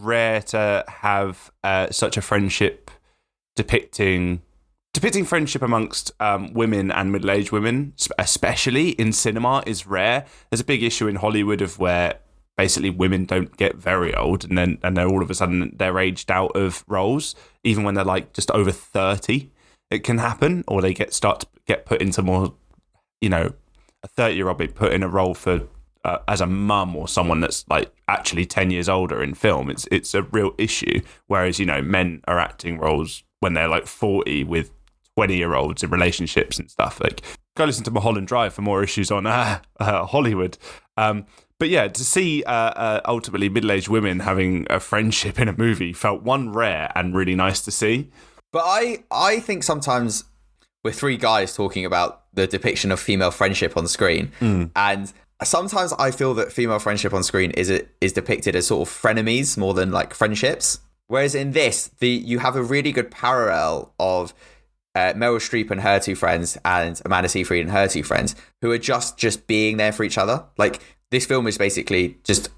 rare to have such a friendship depicting friendship amongst women and middle-aged women, especially in cinema, is rare. There's a big issue in Hollywood of where basically women don't get very old, and then all of a sudden they're aged out of roles, even when they're like just over 30. It can happen, or they start to get put into more, a 30-year-old being put in a role for as a mum or someone that's like actually 10 years older in film. It's a real issue. Whereas men are acting roles when they're like 40 with 20-year-olds in relationships and stuff. Like, go listen to Mulholland Drive for more issues on Hollywood. But yeah, to see ultimately middle-aged women having a friendship in a movie felt, one, rare and really nice to see. But I think sometimes we're three guys talking about the depiction of female friendship on screen, and sometimes I feel that female friendship on screen is depicted as sort of frenemies more than like friendships. Whereas in this, you have a really good parallel of Meryl Streep and her two friends and Amanda Seyfried and her two friends who are just being there for each other. Like, this film is basically just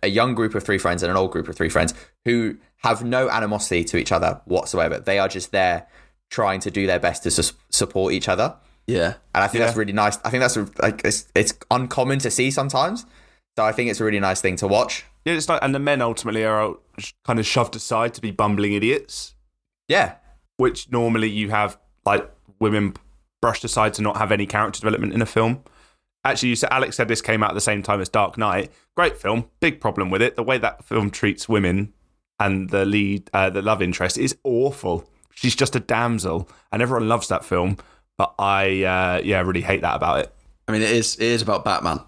a young group of three friends and an old group of three friends who have no animosity to each other whatsoever. They are just there trying to do their best to support each other. Yeah. And I think that's really nice. I think that's like it's uncommon to see sometimes. So I think it's a really nice thing to watch. Yeah, it's like, and the men ultimately are kind of shoved aside to be bumbling idiots. Yeah. Which normally you have like women brushed aside to not have any character development in a film. Actually, Alex said this came out at the same time as Dark Knight. Great film, big problem with it. The way that film treats women and the lead, the love interest, is awful. She's just a damsel, and everyone loves that film. But I really hate that about it. I mean, it is about Batman.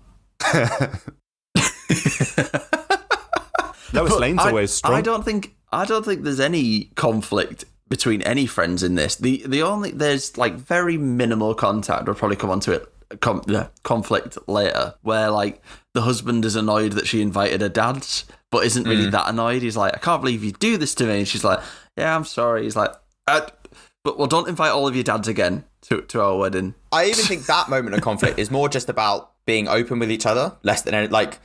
Lois Lane's always strong. I don't think there's any conflict between any friends in this. There's like very minimal contact. We'll probably come on to it. Conflict later, where like the husband is annoyed that she invited her dads, but isn't really that annoyed. He's like, I can't believe you do this to me. And she's like, yeah, I'm sorry. He's like, but don't invite all of your dads again to our wedding. I even think that moment of conflict is more just about being open with each other, less than any, like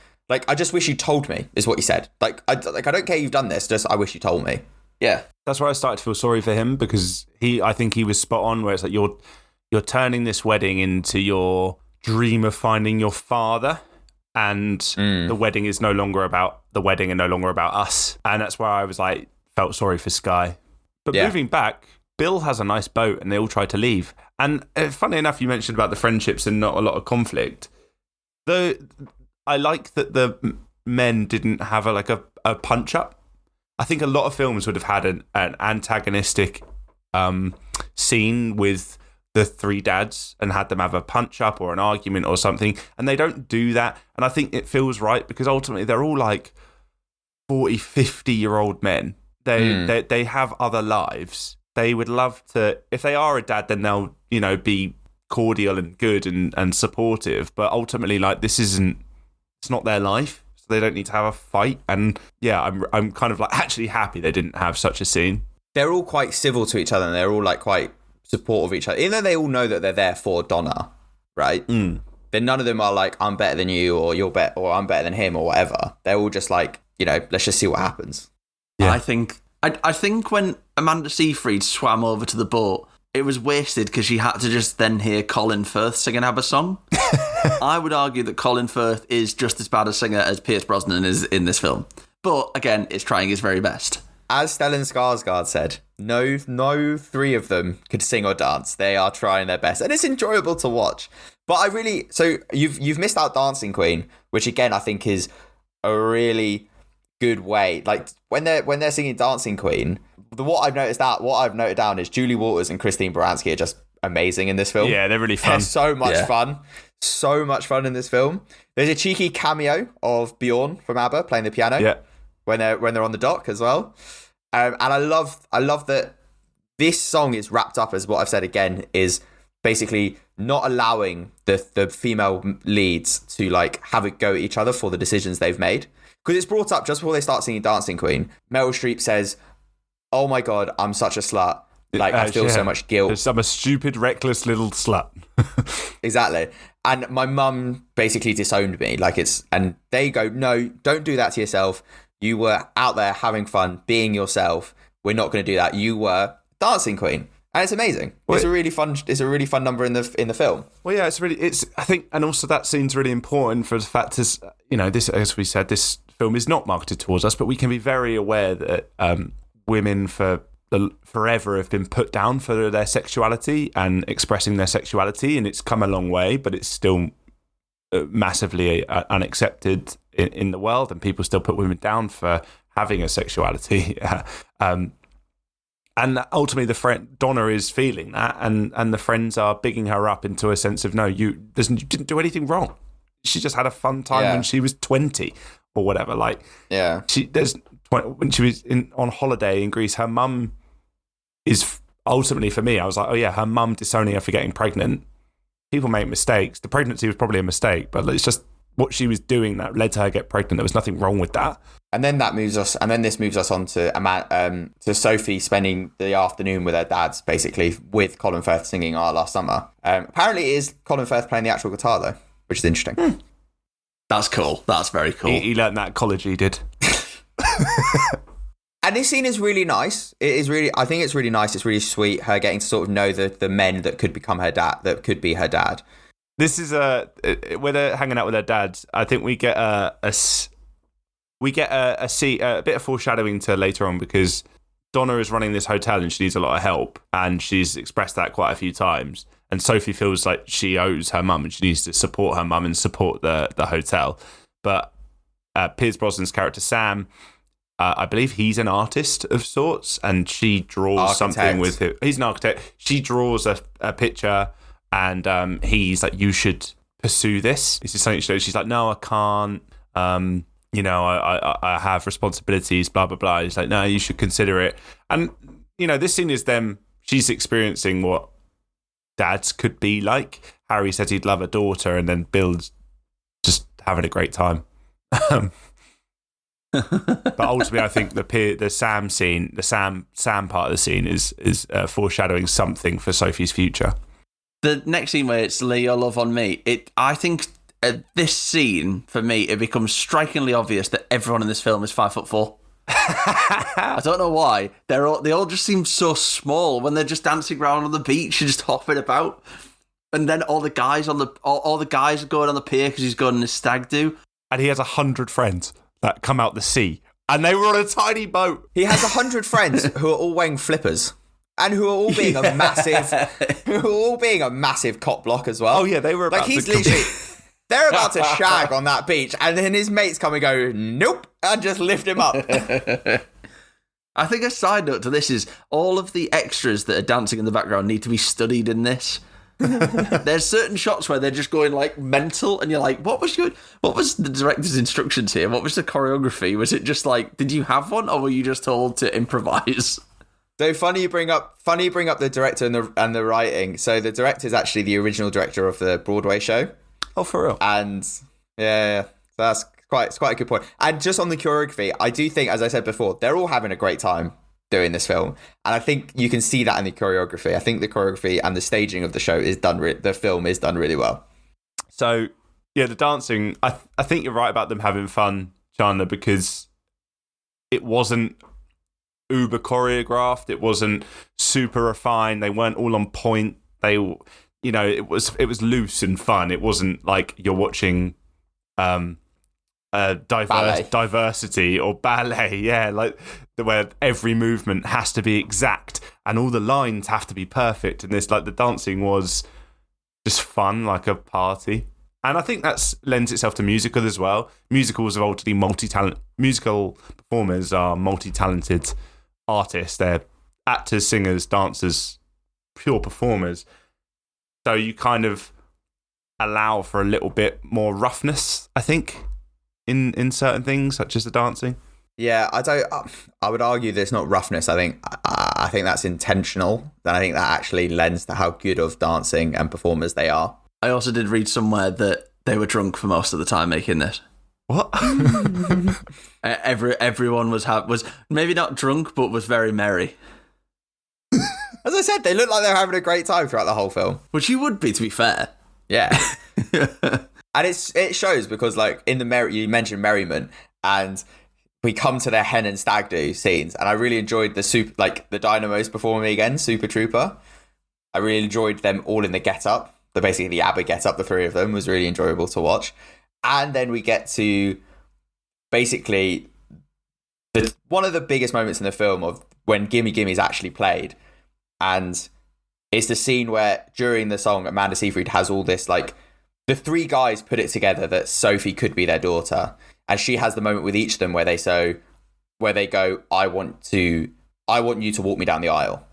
I just wish you told me, is what he said. I don't care you've done this, just I wish you told me. Yeah, that's where I started to feel sorry for him, because I think he was spot on. Where it's like you're turning this wedding into your dream of finding your father, and the wedding is no longer about the wedding and no longer about us. And that's where I was like, felt sorry for Skye. But moving back, Bill has a nice boat and they all try to leave. And funny enough, you mentioned about the friendships and not a lot of conflict. Though I like that the men didn't have a punch up. I think a lot of films would have had an antagonistic scene with the three dads and had them have a punch up or an argument or something, and they don't do that. And I think it feels right, because ultimately they're all like 40, 50-year-old men. They have other lives. They would love to, if they are a dad, then they'll, be cordial and good and supportive. But ultimately, like, it's not their life, so they don't need to have a fight. And yeah, I'm kind of like actually happy they didn't have such a scene. They're all quite civil to each other, and they're all like quite supportive of each other, even though they all know that they're there for Donna, right? Then none of them are like, I'm better than you, or or I'm better than him, or whatever. They're all just like, let's just see what happens. Yeah. I think when Amanda Seyfried swam over to the boat, it was wasted because she had to just then hear Colin Firth sing an ABBA song. I would argue that Colin Firth is just as bad a singer as Pierce Brosnan is in this film, but again, is trying his very best. As Stellan Skarsgård said, no three of them could sing or dance. They are trying their best, and it's enjoyable to watch. But so you've missed out Dancing Queen, which again I think is a really good way. Like when they're singing Dancing Queen, what I've noted down is Julie Walters and Christine Baranski are just amazing in this film. Yeah, they're really fun. They're so much fun in this film. There's a cheeky cameo of Bjorn from ABBA playing the piano. Yeah. When they're on the dock as well. And I love that this song is wrapped up as what I've said again, is basically not allowing the female leads to like have a go at each other for the decisions they've made. Because it's brought up just before they start singing Dancing Queen. Meryl Streep says, oh my God, I'm such a slut. Like, I feel so much guilt. I'm a stupid, reckless little slut. Exactly. And my mum basically disowned me. And they go, no, don't do that to yourself. You were out there having fun, being yourself. We're not going to do that. You were Dancing Queen, and it's amazing. It's a really fun number in the film. Well, yeah, I think, and also that scene's really important for the fact is, this, as we said, this film is not marketed towards us, but we can be very aware that women forever have been put down for their sexuality and expressing their sexuality, and it's come a long way, but it's still massively unaccepted in the world, and people still put women down for having a sexuality. And And ultimately, the friend Donna is feeling that, and the friends are bigging her up into a sense of, no, you didn't do anything wrong. She just had a fun time when she was 20 or whatever. Like, when she was on holiday in Greece, her mum is ultimately, for me, I was like, oh yeah, her mum disowning her for getting pregnant. People make mistakes. The pregnancy was probably a mistake, but it's just what she was doing that led to her get pregnant. There was nothing wrong with that. And then this moves us on to Sophie spending the afternoon with her dads, basically, with Colin Firth singing Our Last Summer. Apparently it is Colin Firth playing the actual guitar, though, which is interesting. That's cool. That's very cool. He learned that at college, he did. And this scene is really nice. I think it's really nice. It's really sweet, her getting to sort of know the men that could become her dad, that could be her dad. This is where they're hanging out with their dads. I think we get a bit of foreshadowing to later on, because Donna is running this hotel and she needs a lot of help, and she's expressed that quite a few times. And Sophie feels like she owes her mum and she needs to support her mum and support the hotel. But Pierce Brosnan's character Sam, I believe he's an artist of sorts, and she draws something with it. He's an architect. She draws a picture, and he's like, "You should pursue this." This is something she's like, "No, I can't. I have responsibilities, blah, blah, blah." He's like, "No, you should consider it." And, this scene is them, she's experiencing what dads could be like. Harry said he'd love a daughter, and then Bill's just having a great time. But ultimately, I think the Sam scene, the Sam part of the scene is foreshadowing something for Sophie's future. The next scene where it's lay your love on me, I think at this scene, for me, it becomes strikingly obvious that everyone in this film is 5'4". I don't know why. They all just seem so small when they're just dancing around on the beach and just hopping about. And then all the guys all the guys are going on the pier because he's going on his stag do. And he has 100 friends that come out the sea, and they were on a tiny boat. He has 100 friends who are all wearing flippers. And who are all being a massive cop block as well. Oh yeah, they were about they're about to shag on that beach, and then his mates come and go, "Nope," and just lift him up. I think a side note to this is all of the extras that are dancing in the background need to be studied in this. There's certain shots where they're just going like mental, and you're like, what was the director's instructions here? What was the choreography? Was it just like, did you have one, or were you just told to improvise? So funny you bring up the director and the writing. So the director is actually the original director of the Broadway show. Oh, for real? And yeah. So that's quite a good point. And just on the choreography, I do think, as I said before, they're all having a great time doing this film, and I think you can see that in the choreography. I think the choreography and the staging of the show is done. The film is done really well. So yeah, the dancing. I think you're right about them having fun, Chandler, because it wasn't uber choreographed. It wasn't super refined. They weren't all on point. They, it was loose and fun. It wasn't like you're watching diversity or ballet, like where every movement has to be exact and all the lines have to be perfect. And this, like, the dancing was just fun, like a party. And I think that lends itself to musical as well. Musicals are ultimately musical performers are multi-talented artists. They're actors, singers, dancers, pure performers. So you kind of allow for a little bit more roughness, I think, in certain things, such as the dancing. Yeah, I would argue there's not roughness. I think that's intentional. And I think that actually lends to how good of dancing and performers they are. I also did read somewhere that they were drunk for most of the time making this. What? Everyone was maybe not drunk, but was very merry. As I said, they look like they're having a great time throughout the whole film. Which you would be, to be fair. Yeah. And it shows because, like, in you mentioned merriment, and we come to their hen and stag do scenes, and I really enjoyed the Dynamos performing again, Super Trooper. I really enjoyed them all in the get-up. Basically the ABBA get-up, the three of them, was really enjoyable to watch. And then we get to basically one of the biggest moments in the film of when Gimme Gimme is actually played. And it's the scene where during the song, Amanda Seyfried has all this, like, the three guys put it together that Sophie could be their daughter. And she has the moment with each of them where they go, I want to I want you to walk me down the aisle.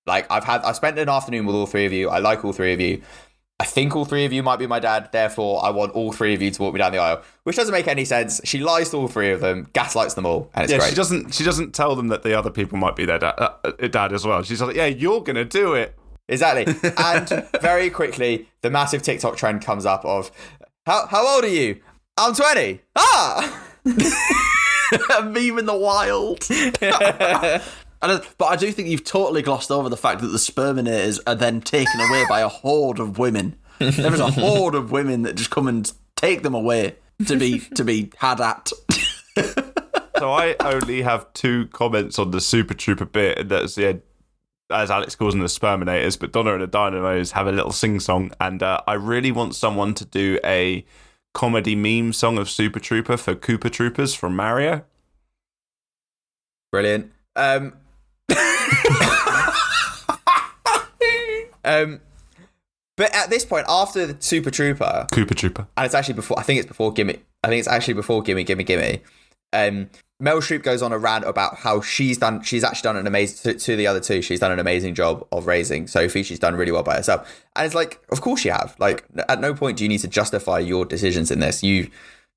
Like, I spent an afternoon with all three of you. I like all three of you. I think all three of you might be my dad. Therefore, I want all three of you to walk me down the aisle, which doesn't make any sense. She lies to all three of them, gaslights them all, and it's great. She doesn't tell them that the other people might be their dad as well. She's like, yeah, you're going to do it. Exactly. And very quickly, the massive TikTok trend comes up of, how old are you? I'm 20. Ah! A meme in the wild. But I do think you've totally glossed over the fact that the sperminators are then taken away by a horde of women. There is a horde of women that just come and take them away to be had at. So I only have 2 comments on the Super Trooper bit, and that's as Alex calls them, the sperminators, but Donna and the Dynamos have a little sing-song, and I really want someone to do a comedy meme song of Super Trooper for Koopa Troopers from Mario. Brilliant. But at this point, after the Koopa Trooper, and it's actually before. I think it's before Gimme. Gimme. Meryl Streep goes on a rant about how she's actually done an amazing to the other two. She's done an amazing job of raising Sophie. She's done really well by herself, and it's like, of course you have. Like, at no point do you need to justify your decisions in this. You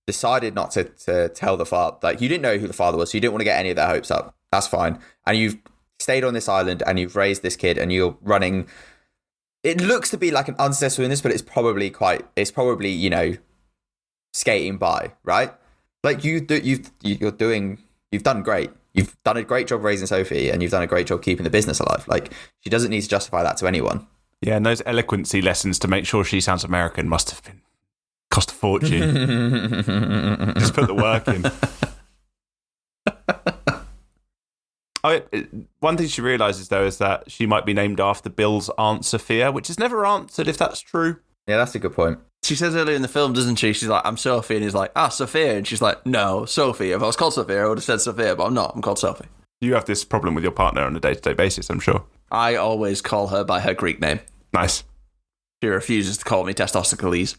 decided not to tell the father. Like, you didn't know who the father was, so you didn't want to get any of their hopes up. That's fine, and you've stayed on this island and you've raised this kid, and you're running. It looks to be like an unsuccessful in this, but it's probably skating by, right? Like, you've done great. You've done a great job raising Sophie, and you've done a great job keeping the business alive. Like, she doesn't need to justify that to anyone. Yeah, and those eloquency lessons to make sure she sounds American must have been cost a fortune. Just put the work in. One thing she realises, though, is that she might be named after Bill's Aunt Sophia, which is never answered if that's true. Yeah, that's a good point. She says earlier in the film, doesn't she? She's like, I'm Sophie, and he's like, Sophia. And she's like, no, Sophie. If I was called Sophia, I would have said Sophia, but I'm not. I'm called Sophie. You have this problem with your partner on a day-to-day basis, I'm sure. I always call her by her Greek name. Nice. She refuses to call me Testosticles.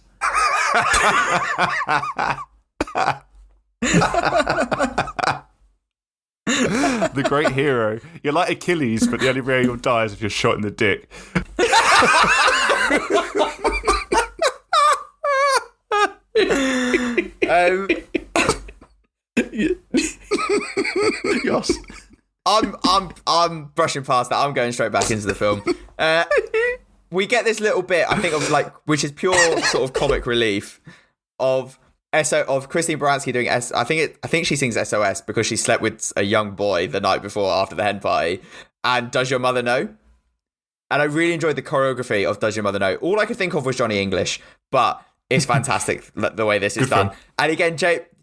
The great hero. You're like Achilles, but the only way you'll die is if you're shot in the dick. Yes. I'm brushing past that. I'm going straight back into the film. We get this little bit, I think, of like, which is pure sort of comic relief of Christine Baranski doing I think she sings SOS because she slept with a young boy the night before after the hen party. And Does Your Mother Know? And I really enjoyed the choreography of Does Your Mother Know? All I could think of was Johnny English, but it's fantastic the way this is done. Film. And again,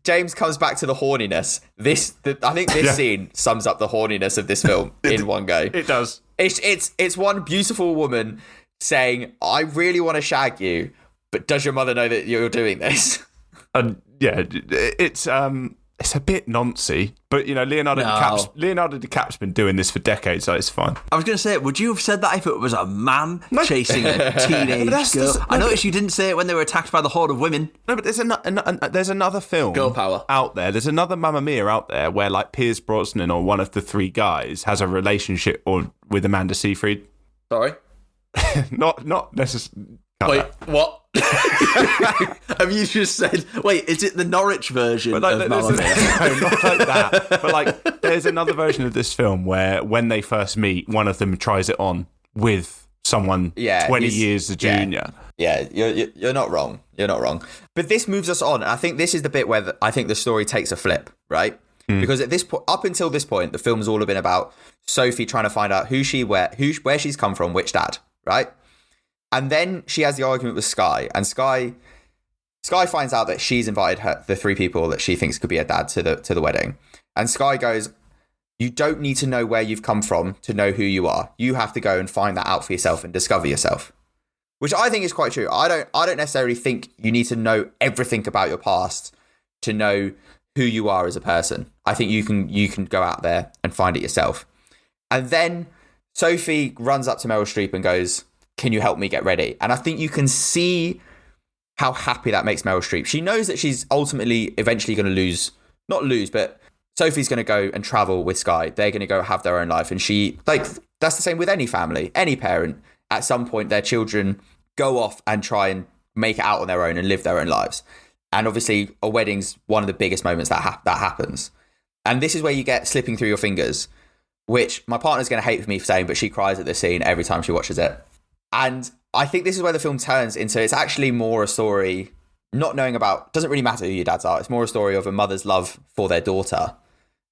James comes back to the horniness. I think this scene sums up the horniness of this film in one go. It does. It's one beautiful woman saying, I really want to shag you, but does your mother know that you're doing this? Yeah, it's a bit noncy, but you know, Leonardo DiCaprio's been doing this for decades, so it's fine. I was going to say, would you have said that if it was a man chasing a teenage girl? I noticed you didn't say it when they were attacked by the horde of women. No, but there's another film, Girl Power, out there. There's another Mamma Mia out there where like Pierce Brosnan or one of the three guys has a relationship with Amanda Seyfried. Sorry, not necessarily. Wait, what? Have you just said? Wait, is it the Norwich version of Mamma Mia? No, not like that. But like, there's another version of this film where, when they first meet, one of them tries it on with someone 20 years a junior. Yeah, you're not wrong. You're not wrong. But this moves us on, and I think this is the bit where I think the story takes a flip, right? Because at this point, up until this point, the film's all been about Sophie trying to find out where she's come from, which dad, right? And then she has the argument with Sky, and Sky finds out that she's invited the three people that she thinks could be her dad to the wedding. And Sky goes, "You don't need to know where you've come from to know who you are. You have to go and find that out for yourself and discover yourself." Which I think is quite true. I don't necessarily think you need to know everything about your past to know who you are as a person. I think you can go out there and find it yourself. And then Sophie runs up to Meryl Streep and goes, "Can you help me get ready?" And I think you can see how happy that makes Meryl Streep. She knows that she's eventually going to not lose, but Sophie's going to go and travel with Sky. They're going to go have their own life. And she, like, that's the same with any family, any parent. At some point, their children go off and try and make it out on their own and live their own lives. And obviously, a wedding's one of the biggest moments that happens. And this is where you get slipping through your fingers, which my partner's going to hate me for saying, but she cries at this scene every time she watches it. And I think this is where the film turns into, it's actually more a story, not knowing about, doesn't really matter who your dads are. It's more a story of a mother's love for their daughter.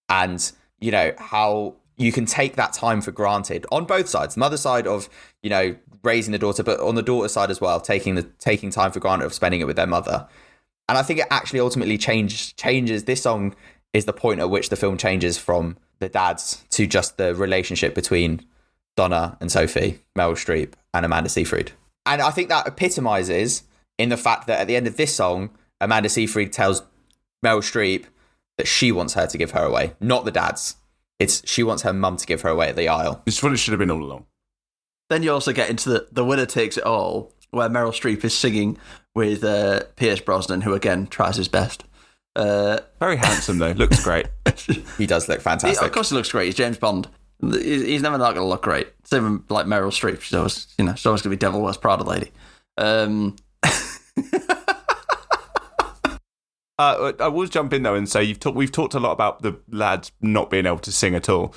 And, you know, how you can take that time for granted on both sides. The mother's side of, you know, raising the daughter, but on the daughter's side as well, taking time for granted of spending it with their mother. And I think it actually ultimately changes. This song is the point at which the film changes from the dads to just the relationship between Donna and Sophie, Meryl Streep and Amanda Seyfried. And I think that epitomizes in the fact that at the end of this song, Amanda Seyfried tells Meryl Streep that she wants her to give her away, not the dads. It's she wants her mum to give her away at the aisle. It's what it should have been all along. Then you also get into the winner takes it all, where Meryl Streep is singing with Pierce Brosnan, who again tries his best. Very handsome though, looks great. He does look fantastic. Of course he looks great. He's James Bond. He's never not going to look great. Same like Meryl Streep. She's always going to be Devil Wears Prada lady. I will jump in though and say we've talked a lot about the lads not being able to sing at all.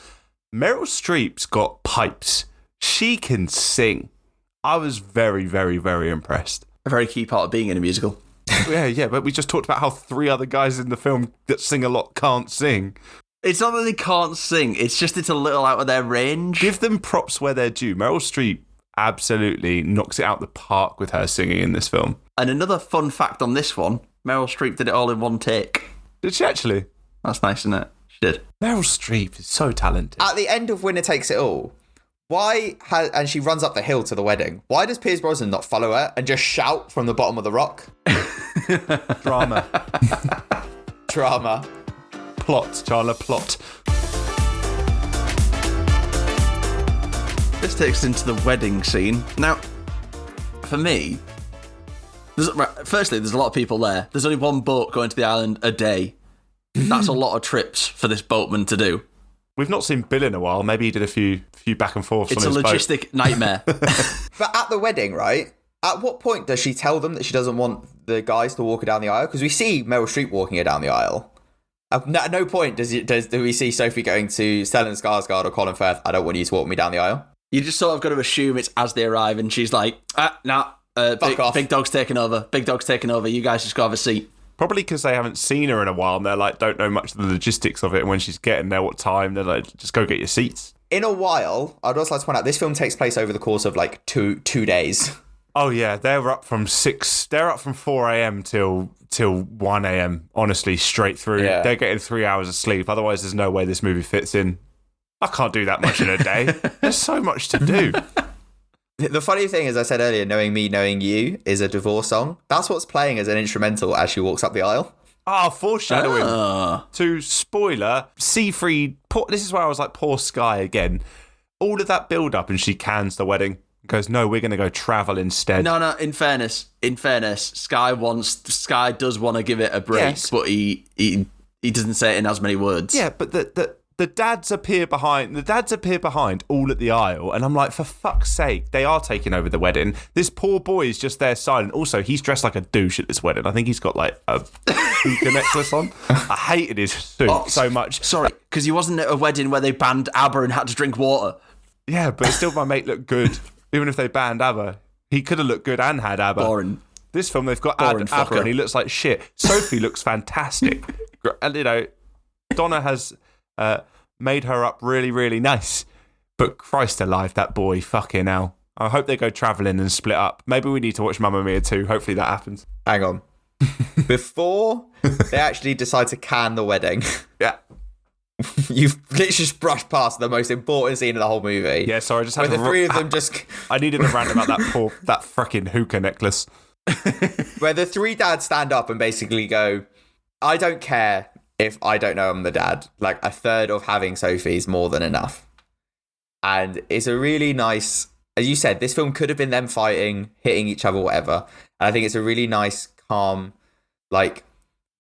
Meryl Streep's got pipes. She can sing. I was very, very, very impressed. A very key part of being in a musical. Yeah, but we just talked about how 3 other guys in the film that sing a lot can't sing. It's not that they can't sing, it's just it's a little out of their range. Give them props where they're due. Meryl Streep absolutely knocks it out the park with her singing in this film. And another fun fact on this one, Meryl Streep did it all in one take. Did she actually? That's nice, isn't it? She did. Meryl Streep is so talented. At the end of Winner Takes It All, and she runs up the hill to the wedding, why does Pierce Brosnan not follow her and just shout from the bottom of the rock? Drama. Drama. Plot, Chandler, plot. This takes us into the wedding scene. Now, for me, firstly, there's a lot of people there. There's only one boat going to the island a day. That's a lot of trips for this boatman to do. We've not seen Bill in a while. Maybe he did a few back and forths It's on a his boat. logistic nightmare. But at the wedding, right? At what point does she tell them that she doesn't want the guys to walk her down the aisle? Because we see Meryl Streep walking her down the aisle. At no point do we see Sophie going to Stellan Skarsgård or Colin Firth, I don't want you to walk me down the aisle. You just sort of got to assume it's as they arrive, and she's like, big dog's taking over. Big dog's taking over. You guys just go have a seat. Probably because they haven't seen her in a while and they're like, don't know much of the logistics of it. And when she's getting there, what time, they're like, just go get your seats. In a while, I'd also like to point out, this film takes place over the course of like two days. Oh yeah, they're up from 4 a.m. till 1 a.m. Honestly, straight through. Yeah. They're getting 3 hours of sleep. Otherwise, there's no way this movie fits in. I can't do that much in a day. There's so much to do. The funny thing, as I said earlier, Knowing Me, Knowing You is a divorce song. That's what's playing as an instrumental as she walks up the aisle. Foreshadowing. To spoiler, Seyfried, this is where I was like, poor Sky again. All of that build-up and she cans the wedding. Goes, no, we're going to go travel instead. No, in fairness, Sky does want to give it a break, yes. But he doesn't say it in as many words. Yeah, but the dads appear behind all at the aisle, and I'm like, for fuck's sake, they are taking over the wedding. This poor boy is just there silent. Also, he's dressed like a douche at this wedding. I think he's got like a hookah necklace on. I hated his suit so much. Sorry, because he wasn't at a wedding where they banned ABBA and had to drink water. Yeah, but still my mate looked good. Even if they banned ABBA, he could have looked good and had ABBA. Boring. This film, they've got Boring ABBA fucker. and he looks like shit. Sophie looks fantastic. And, you know, Donna has made her up really, really nice. But Christ alive, that boy, fucking hell. I hope they go travelling and split up. Maybe we need to watch Mamma Mia 2. Hopefully that happens. Hang on. Before they actually decide to can the wedding, Yeah. you've literally just brushed past the most important scene of the whole movie. Yeah, sorry, I just had Where to the three of them just... I needed a rant about that fucking hookah necklace. Where the three dads stand up and basically go, I don't care if I don't know I'm the dad. Like, a third of having Sophie is more than enough. And it's a really nice... As you said, this film could have been them fighting, hitting each other, whatever. And I think it's a really nice, calm, like,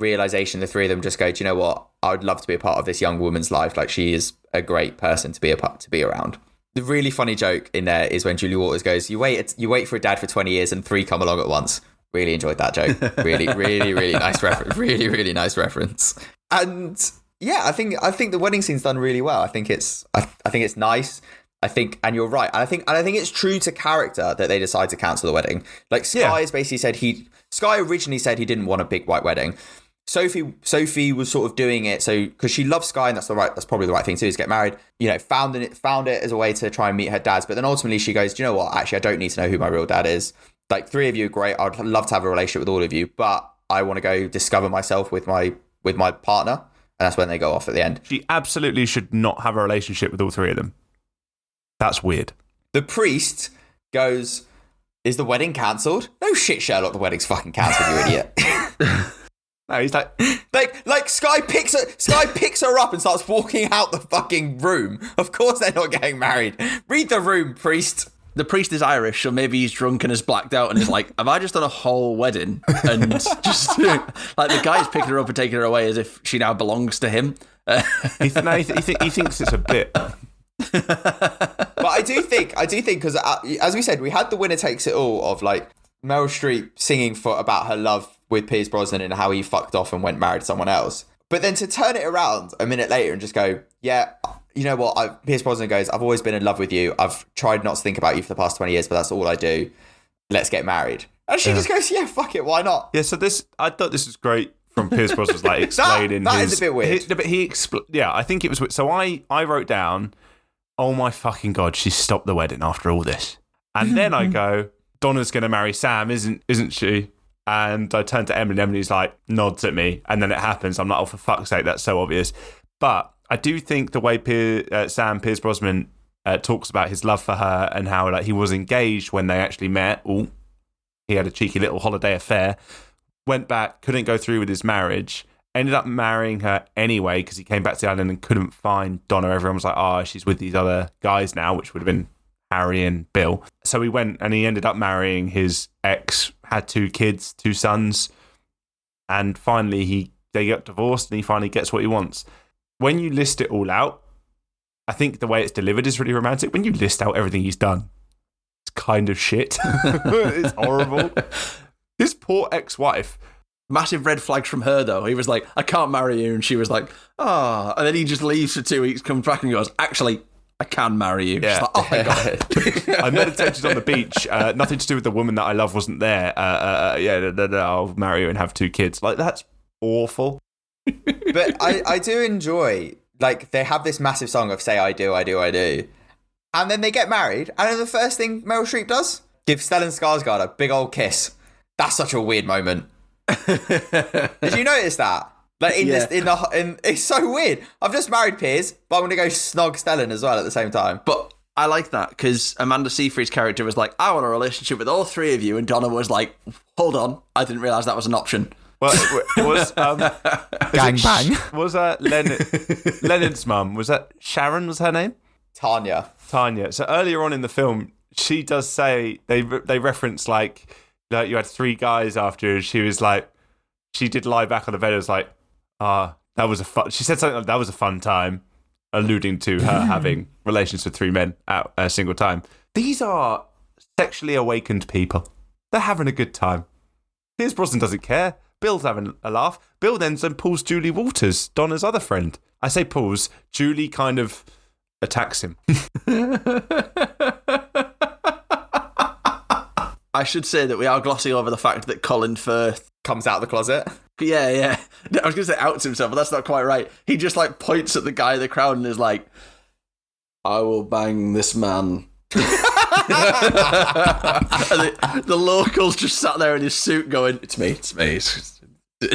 realization, the three of them just go, do you know what? I would love to be a part of this young woman's life. Like, she is a great person to be around. The really funny joke in there is when Julie Waters goes, you wait for a dad for 20 years and three come along at once. Really enjoyed that joke. Really, really, really nice reference. Really, really nice reference. And yeah, I think the wedding scene's done really well. I think it's nice. And you're right. And I think it's true to character that they decide to cancel the wedding. Like, Sky has basically said Sky originally said he didn't want a big white wedding. Sophie was sort of doing it because she loves Sky, and that's probably the right thing to do, is get married. You know, found it as a way to try and meet her dads. But then ultimately she goes, do you know what? Actually, I don't need to know who my real dad is. Like, three of you are great. I'd love to have a relationship with all of you, but I want to go discover myself with my partner. And that's when they go off at the end. She absolutely should not have a relationship with all three of them. That's weird. The priest goes, is the wedding cancelled? No shit, Sherlock, the wedding's fucking cancelled, you idiot. No, he's like Sky picks her up and starts walking out the fucking room. Of course they're not getting married. Read the room, priest. The priest is Irish, so maybe he's drunk and has blacked out and is like, have I just done a whole wedding? And just like, the guy's picking her up and taking her away as if she now belongs to him. he thinks it's a bit. But I do think because as we said, we had the winner takes it all of like Meryl Streep singing about her love with Pierce Brosnan and how he fucked off and went married to someone else. But then to turn it around a minute later and just go, yeah, you know what? Pierce Brosnan goes, I've always been in love with you. I've tried not to think about you for the past 20 years, but that's all I do. Let's get married. And she just goes, yeah, fuck it. Why not? Yeah. So I thought this was great from Pierce Brosnan's like explaining that is a bit weird. But I think it was weird. So I wrote down, oh my fucking God, she stopped the wedding after all this. And then I go, Donna's going to marry Sam, isn't she? And I turn to Emily and Emily's like, nods at me. And then it happens. I'm like, oh, for fuck's sake, that's so obvious. But I do think the way Pierce Brosnan talks about his love for her and how like he was engaged when they actually met. Oh, he had a cheeky little holiday affair. Went back, couldn't go through with his marriage. Ended up marrying her anyway because he came back to the island and couldn't find Donna. Everyone was like, oh, she's with these other guys now, which would have been Harry and Bill. So he went and he ended up marrying his ex, had 2 kids, 2 sons. And finally they got divorced and he finally gets what he wants. When you list it all out, I think the way it's delivered is really romantic. When you list out everything he's done, it's kind of shit. It's horrible. His poor ex-wife. Massive red flags from her, though. He was like, I can't marry you. And she was like, oh. And then he just leaves for 2 weeks, comes back and goes, actually, I can marry you. Yeah. She's like, oh my God. I meditated on the beach. Nothing to do with the woman that I love wasn't there. I'll marry you and have 2 kids. Like, that's awful. But I do enjoy, like, they have this massive song of say I do. And then they get married. And then the first thing Meryl Streep does, give Stellan Skarsgård a big old kiss. That's such a weird moment. Did you notice that? Like it's so weird. I've just married Piers, but I'm going to go snog Stellan as well at the same time. But I like that because Amanda Seyfried's character was like, I want a relationship with all 3 of you. And Donna was like, hold on. I didn't realise that was an option. Well, it was gang bang. Was Leonard's mum? Was that Sharon? Was her name? Tanya. So earlier on in the film, she does say they reference like you had 3 guys after. She was like, she did lie back on the bed. It was like, that was a fun. She said something like that was a fun time, alluding to her having relations with 3 men at a single time. These are sexually awakened people. They're having a good time. Piers Brosnan doesn't care. Bill's having a laugh. Bill then pulls Julie Walters, Donna's other friend. I say pulls. Julie kind of attacks him. I should say that we are glossing over the fact that Colin Firth comes out of the closet. Yeah. I was going to say outs himself, but that's not quite right. He just like points at the guy in the crowd and is like, I will bang this man. And the locals just sat there in his suit going, it's me.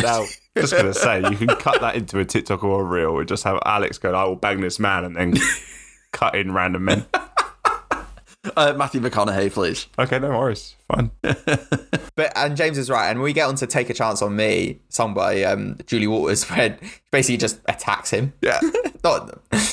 Now, just going to say, you can cut that into a TikTok or a reel and just have Alex going, I will bang this man, and then cut in random men. Matthew McConaughey, please. Okay, no worries. Fine. And James is right. And we get on to Take a Chance on Me, sung by Julie Walters, where she basically just attacks him. Yeah.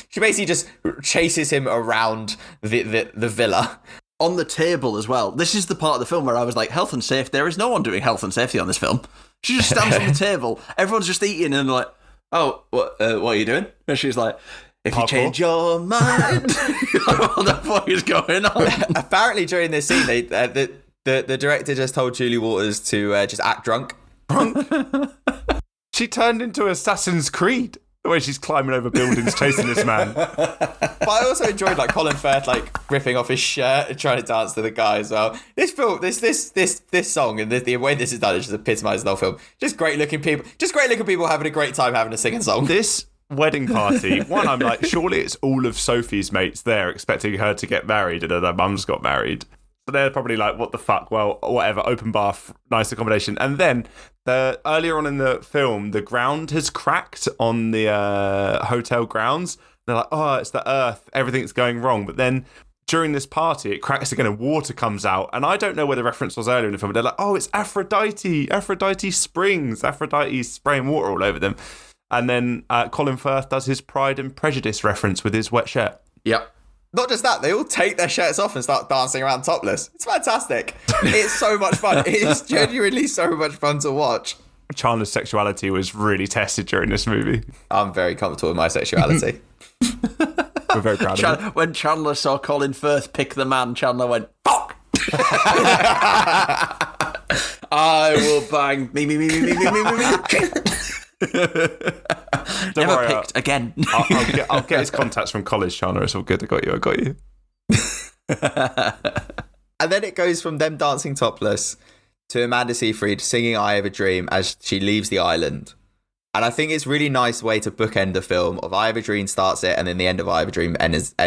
She basically just chases him around the villa. On the table as well. This is the part of the film where I was like, health and safety. There is no one doing health and safety on this film. She just stands on the table. Everyone's just eating, and like, oh, what are you doing? And she's like, if you change your mind, what the fuck is going on? Apparently, during this scene, the director just told Julie Waters to just act drunk. She turned into Assassin's Creed, the way she's climbing over buildings chasing this man. But I also enjoyed like Colin Firth like ripping off his shirt and trying to dance to the guy as well. This film, this song and the way this is done, it just epitomises the whole film. Just great looking people having a great time having a singing song. This wedding party, one, I'm like, surely it's all of Sophie's mates there expecting her to get married, and her mum's got married. So they're probably like, what the fuck? Well, whatever, open bath, nice accommodation. And then earlier on in the film, the ground has cracked on the hotel grounds. They're like, oh, it's the earth, everything's going wrong. But then during this party, it cracks again and water comes out. And I don't know where the reference was earlier in the film, but they're like, oh, it's Aphrodite Springs, Aphrodite spraying water all over them. And then Colin Firth does his Pride and Prejudice reference with his wet shirt. Yep. Not just that, they all take their shirts off and start dancing around topless. It's fantastic. It's so much fun. It is genuinely so much fun to watch. Chandler's sexuality was really tested during this movie. I'm very comfortable with my sexuality. We're very proud of it. When Chandler saw Colin Firth pick the man, Chandler went, fuck! I will bang me. Don't Never worry, picked again. I'll get his contacts from college, Chandler. It's all good. I got you. And then it goes from them dancing topless to Amanda Seyfried singing I Have a Dream as she leaves the island. And I think it's a really nice way to bookend the film of I Have a Dream starts it, and then the end of I Have a Dream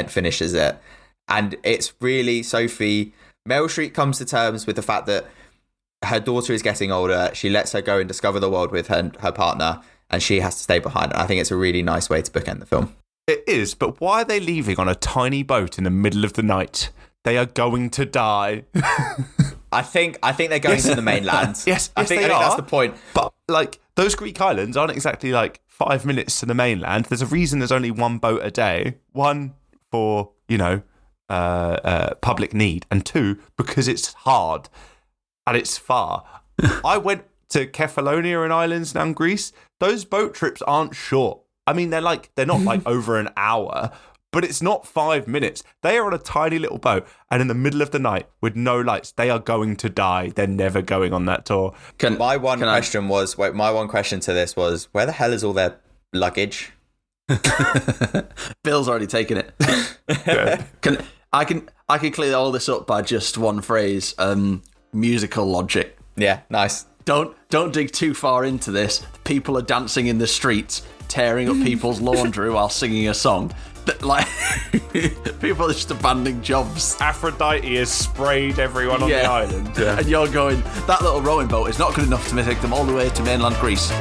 finishes it. And it's really Sophie. Meryl Streep comes to terms with the fact that her daughter is getting older. She lets her go and discover the world with her partner, and she has to stay behind. And I think it's a really nice way to bookend the film. It is, but why are they leaving on a tiny boat in the middle of the night? They are going to die. I think they're going to the mainland. Yes, I think that's the point. But like those Greek islands aren't exactly like 5 minutes to the mainland. There's a reason there's only one boat a day. One for public need, and two because it's hard and it's far. I went to Kefalonia and islands down Greece. Those boat trips aren't short. I mean, they're not like over an hour, but it's not 5 minutes. They are on a tiny little boat, and in the middle of the night with no lights. They are going to die. They're never going on that tour. My one question to this was, where the hell is all their luggage? Bill's already taken it. Yeah. I can clear all this up by just one phrase. Musical logic. Yeah, nice. Don't dig too far into this. People are dancing in the streets, tearing up people's laundry while singing a song. Like, people are just abandoning jobs. Aphrodite has sprayed everyone on the island. Yeah. And you're going, that little rowing boat is not good enough to take them all the way to mainland Greece.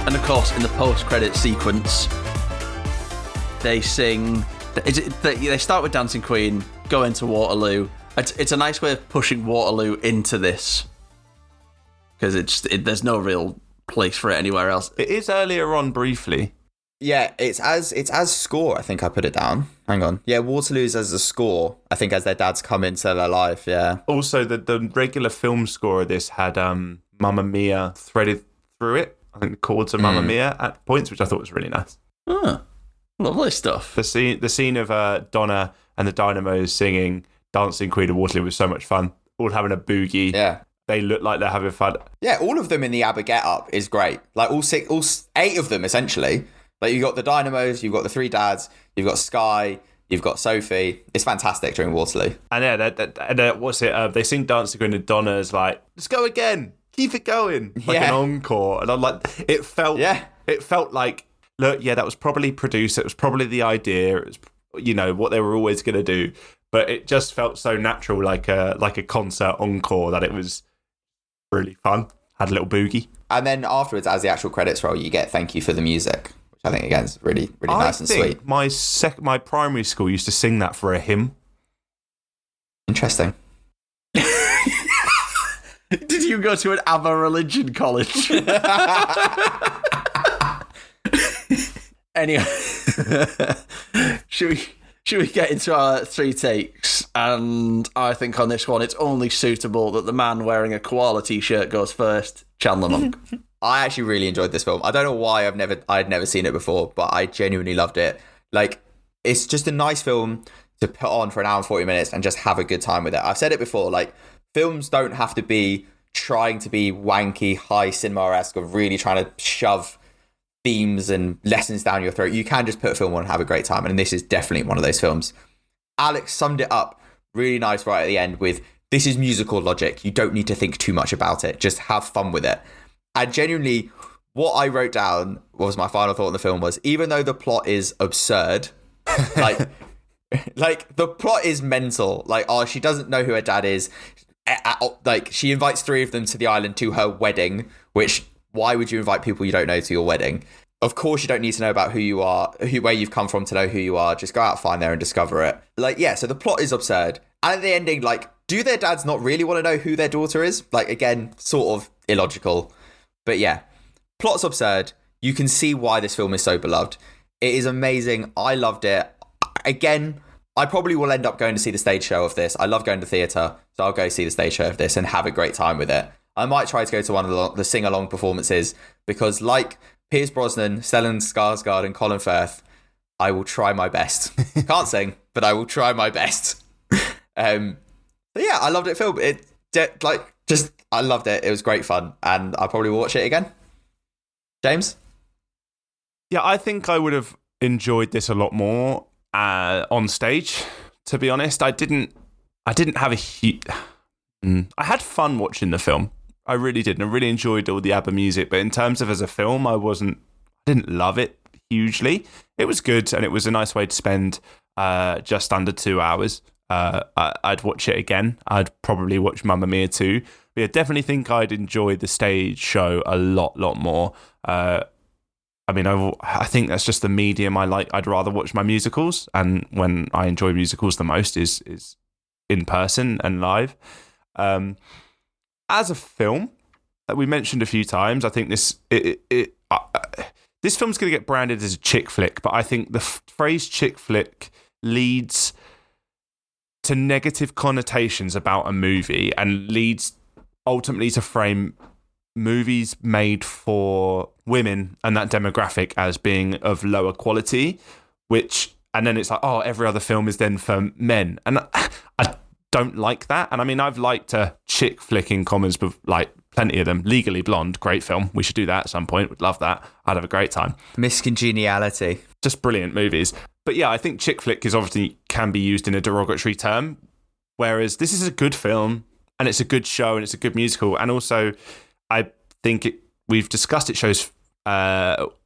And of course, in the post-credit sequence, they sing. They start with Dancing Queen, go into Waterloo. It's a nice way of pushing Waterloo into this, because there's no real place for it anywhere else. It is earlier on briefly. Yeah, it's as score. I think I put it down. Hang on. Yeah, Waterloo's as a score. I think as their dads come into their life. Yeah. Also, the regular film score of this had Mamma Mia threaded through it. I think the chords are Mamma Mia at points, which I thought was really nice. Oh, lovely stuff. The scene of Donna and the Dynamos singing Dancing Queen of Waterloo was so much fun. All having a boogie. Yeah. They look like they're having fun. Yeah, all of them in the ABBA get-up is great. Like all 8 of them, essentially. Like you've got the Dynamos, you've got the 3 dads, you've got Sky, you've got Sophie. It's fantastic during Waterloo. And yeah, what's it? They sing Dancing Queen and Donna's like, let's go again. Keep it going. Like an encore. And I'm like, it felt like, look, yeah, that was probably produced. It was probably the idea. It was, what they were always going to do. But it just felt so natural, like a concert encore, that it was really fun. Had a little boogie. And then afterwards, as the actual credits roll, you get Thank You for the Music, which I think, again, is really, really nice and sweet. My primary school used to sing that for a hymn. Interesting. Did you go to an ABBA religion college? Anyway, should should we get into our three takes? And I think on this one, it's only suitable that the man wearing a koala t-shirt goes first. Chandler Monk. I actually really enjoyed this film. I don't know why I'd never seen it before, but I genuinely loved it. Like, it's just a nice film to put on for an hour and 40 minutes and just have a good time with it. I've said it before, like, films don't have to be trying to be wanky, high cinema-esque, or really trying to shove themes and lessons down your throat. You can just put a film on and have a great time, and this is definitely one of those films. Alex summed it up really nice right at the end with, this is musical logic. You don't need to think too much about it. Just have fun with it. And genuinely, what I wrote down was my final thought on the film was, even though the plot is absurd, like the plot is mental. Like, oh, she doesn't know who her dad is. Like, she invites three of them to the island to her wedding, which, why would you invite people you don't know to your wedding? Of course, you don't need to know about who you are, where you've come from to know who you are. Just go out, find there and discover it. Like, yeah, so the plot is absurd. And at the ending, like, do their dads not really want to know who their daughter is? Like, again, sort of illogical. But yeah, plot's absurd. You can see why this film is so beloved. It is amazing. I loved it. Again, I probably will end up going to see the stage show of this. I love going to theatre, so I'll go see the stage show of this and have a great time with it. I might try to go to one of the sing-along performances because, like Pierce Brosnan, Stellan Skarsgård and Colin Firth, I will try my best. Can't sing, but I will try my best. But yeah, I loved it. Film. I loved it. It was great fun, and I'll probably watch it again. James? Yeah, I think I would have enjoyed this a lot more on stage. To be honest, I didn't have a huge. I had fun watching the film. I really did, and I really enjoyed all the ABBA music. But in terms of as a film, I didn't love it hugely. It was good, and it was a nice way to spend just under 2 hours. I'd watch it again. I'd probably watch Mamma Mia too. But yeah, definitely think I'd enjoy the stage show a lot more. I think that's just the medium I like. I'd rather watch my musicals, and when I enjoy musicals the most is in person and live. As a film that we mentioned a few times, I think this film's going to get branded as a chick flick, but I think the phrase chick flick leads to negative connotations about a movie and leads ultimately to frame movies made for women and that demographic as being of lower quality, and then it's like, oh, every other film is then for men. And I don't like that. And I mean, I've liked a chick flick in commons, like plenty of them. Legally Blonde, great film. We should do that at some point. Would love that. I'd have a great time. Miss Congeniality. Just brilliant movies. But yeah, I think chick flick is obviously can be used in a derogatory term, whereas this is a good film and it's a good show and it's a good musical. And also, I think we've discussed it shows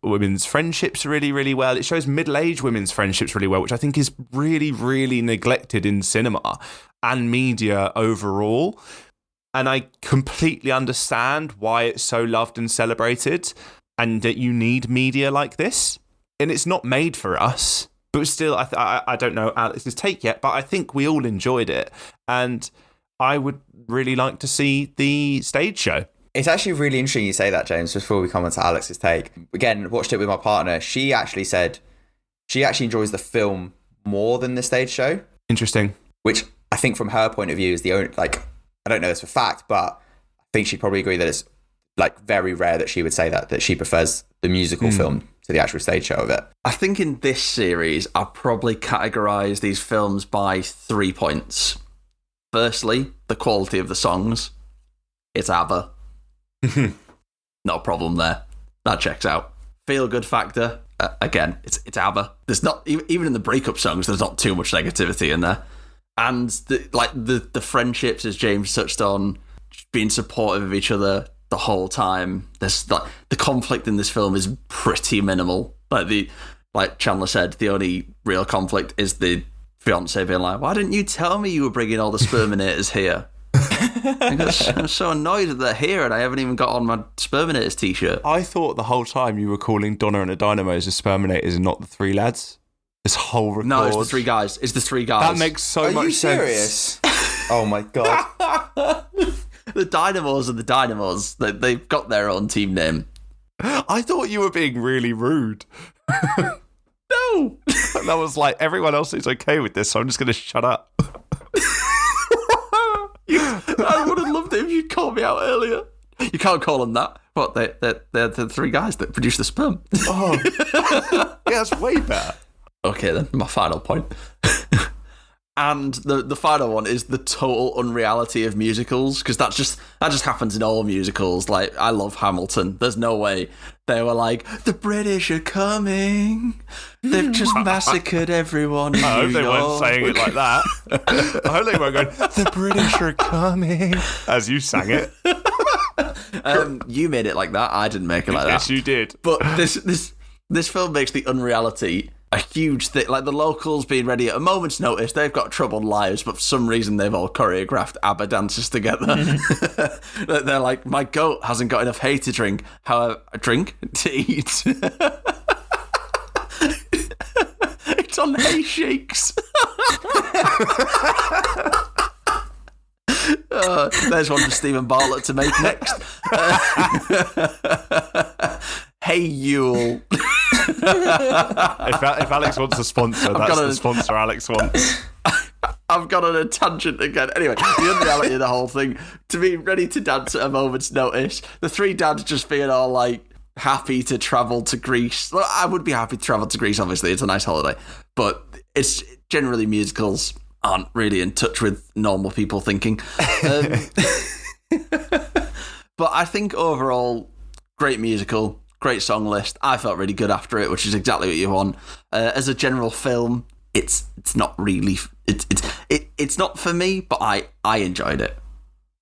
women's friendships really, really well. It shows middle-aged women's friendships really well, which I think is really, really neglected in cinema and media overall. And I completely understand why it's so loved and celebrated and that you need media like this. And it's not made for us. But still, I don't know Alex's take yet, but I think we all enjoyed it. And I would really like to see the stage show. It's actually really interesting you say that, James, before we come on to Alex's take. Again, watched it with my partner. She actually said she actually enjoys the film more than the stage show. Interesting. Which I think from her point of view is the only, like, I don't know this for fact, but I think she'd probably agree that it's like very rare that she would say that she prefers the musical film to the actual stage show of it. I think in this series, I'll probably categorise these films by 3 points. Firstly, the quality of the songs. It's ABBA. Not a problem there. That checks out. Feel good factor. Again, it's ABBA. There's not even in the breakup songs. There's not too much negativity in there, and the friendships, as James touched on, being supportive of each other the whole time. There's the conflict in this film is pretty minimal. Like Chandler said, the only real conflict is the fiance being like, "Why didn't you tell me you were bringing all the sperminators here?" I'm so annoyed that they're here and I haven't even got on my Sperminators t-shirt. I thought the whole time you were calling Donna and the Dynamos as Sperminators and not the three lads. This whole record. No, it's the three guys. It's the three guys. That makes so much sense. Are you serious? Oh my God. The Dynamos are the Dynamos. They've got their own team name. I thought you were being really rude. No, no. And I was like, everyone else is okay with this, so I'm just going to shut up. I would have loved it if you'd called me out earlier. You can't call them that. What? They're the three guys that produce the sperm. Oh, yeah, that's way better. Okay, then my final point. And the final one is the total unreality of musicals, because that just happens in all musicals. Like, I love Hamilton. There's no way they were like, the British are coming. They've just massacred everyone in I hope New they weren't York." saying it like that. I hope they weren't going, the British are coming, as you sang it. You made it like that. I didn't make it like that. Yes, you did. But this film makes the unreality a huge thing. Like, the locals being ready at a moment's notice, they've got troubled lives, but for some reason they've all choreographed ABBA dances together. They're like, my goat hasn't got enough hay to drink. However, to eat. It's on hay shakes. There's one for Stephen Bartlett to make next. Hey, Yule. If Alex wants a sponsor, that's the sponsor Alex wants. I've gone on a tangent again. Anyway, the unreality of the whole thing, to be ready to dance at a moment's notice, the three dads just being all like happy to travel to Greece. Well, I would be happy to travel to Greece, obviously, it's a nice holiday, but it's generally musicals aren't really in touch with normal people thinking. But I think overall, great musical. Great song list. I felt really good after it, which is exactly what you want. As a general film, it's not really it's not for me, but I enjoyed it.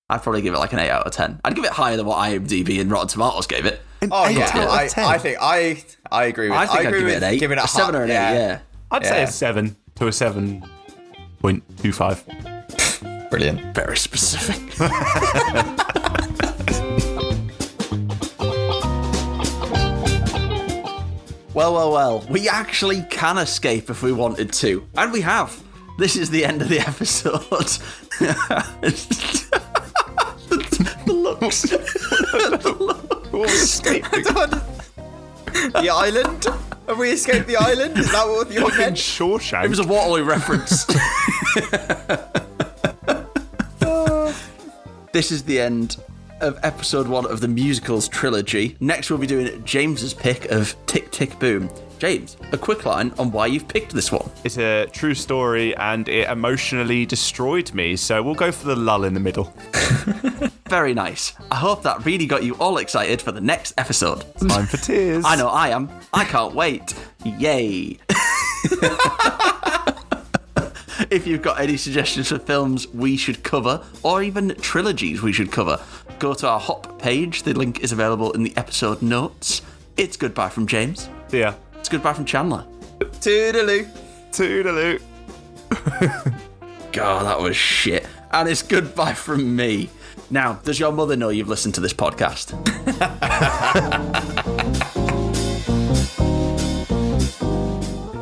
I'd probably give it like an 8 out of 10. I'd give it higher than what IMDb and Rotten Tomatoes gave it. Oh yeah, I think I agree with. I think I'd give it an 8. Giving it a 7 or an 8. Yeah. I'd say a 7 to a 7.25. Brilliant. Very specific. Well, we actually can escape if we wanted to. And we have. This is the end of the episode. The looks. What we escaping? The island? Have we escaped the island? Is that what you're Fucking meant? Shawshank. It was a Waterloo reference. This is the end of episode 1 of the Musicals Trilogy. Next we'll be doing James's pick of Tick Tick Boom. James, a quick line on why you've picked this one. It's a true story and it emotionally destroyed me, so we'll go for the lull in the middle. Very nice. I hope that really got you all excited for the next episode. Time for tears. I know I am. I can't wait. Yay. If you've got any suggestions for films we should cover, or even trilogies we should cover, go to our Hop page. The link is available in the episode notes. It's goodbye from James. Yeah. It's goodbye from Chandler. Toodaloo. Toodaloo. God, that was shit. And it's goodbye from me. Now, does your mother know you've listened to this podcast?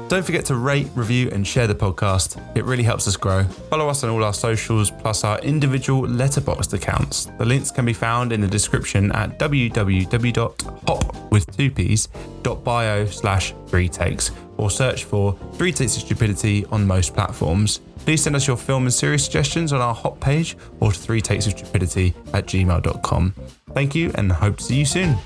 Don't forget to rate, review, and share the podcast. It really helps us grow. Follow us on all our socials, plus our individual Letterboxd accounts. The links can be found in the description at www.hopwith2ps.bio/3takes or search for 3 Takes of Stupidity on most platforms. Please send us your film and series suggestions on our Hop page or to 3takesofstupidity@gmail.com. Thank you and hope to see you soon.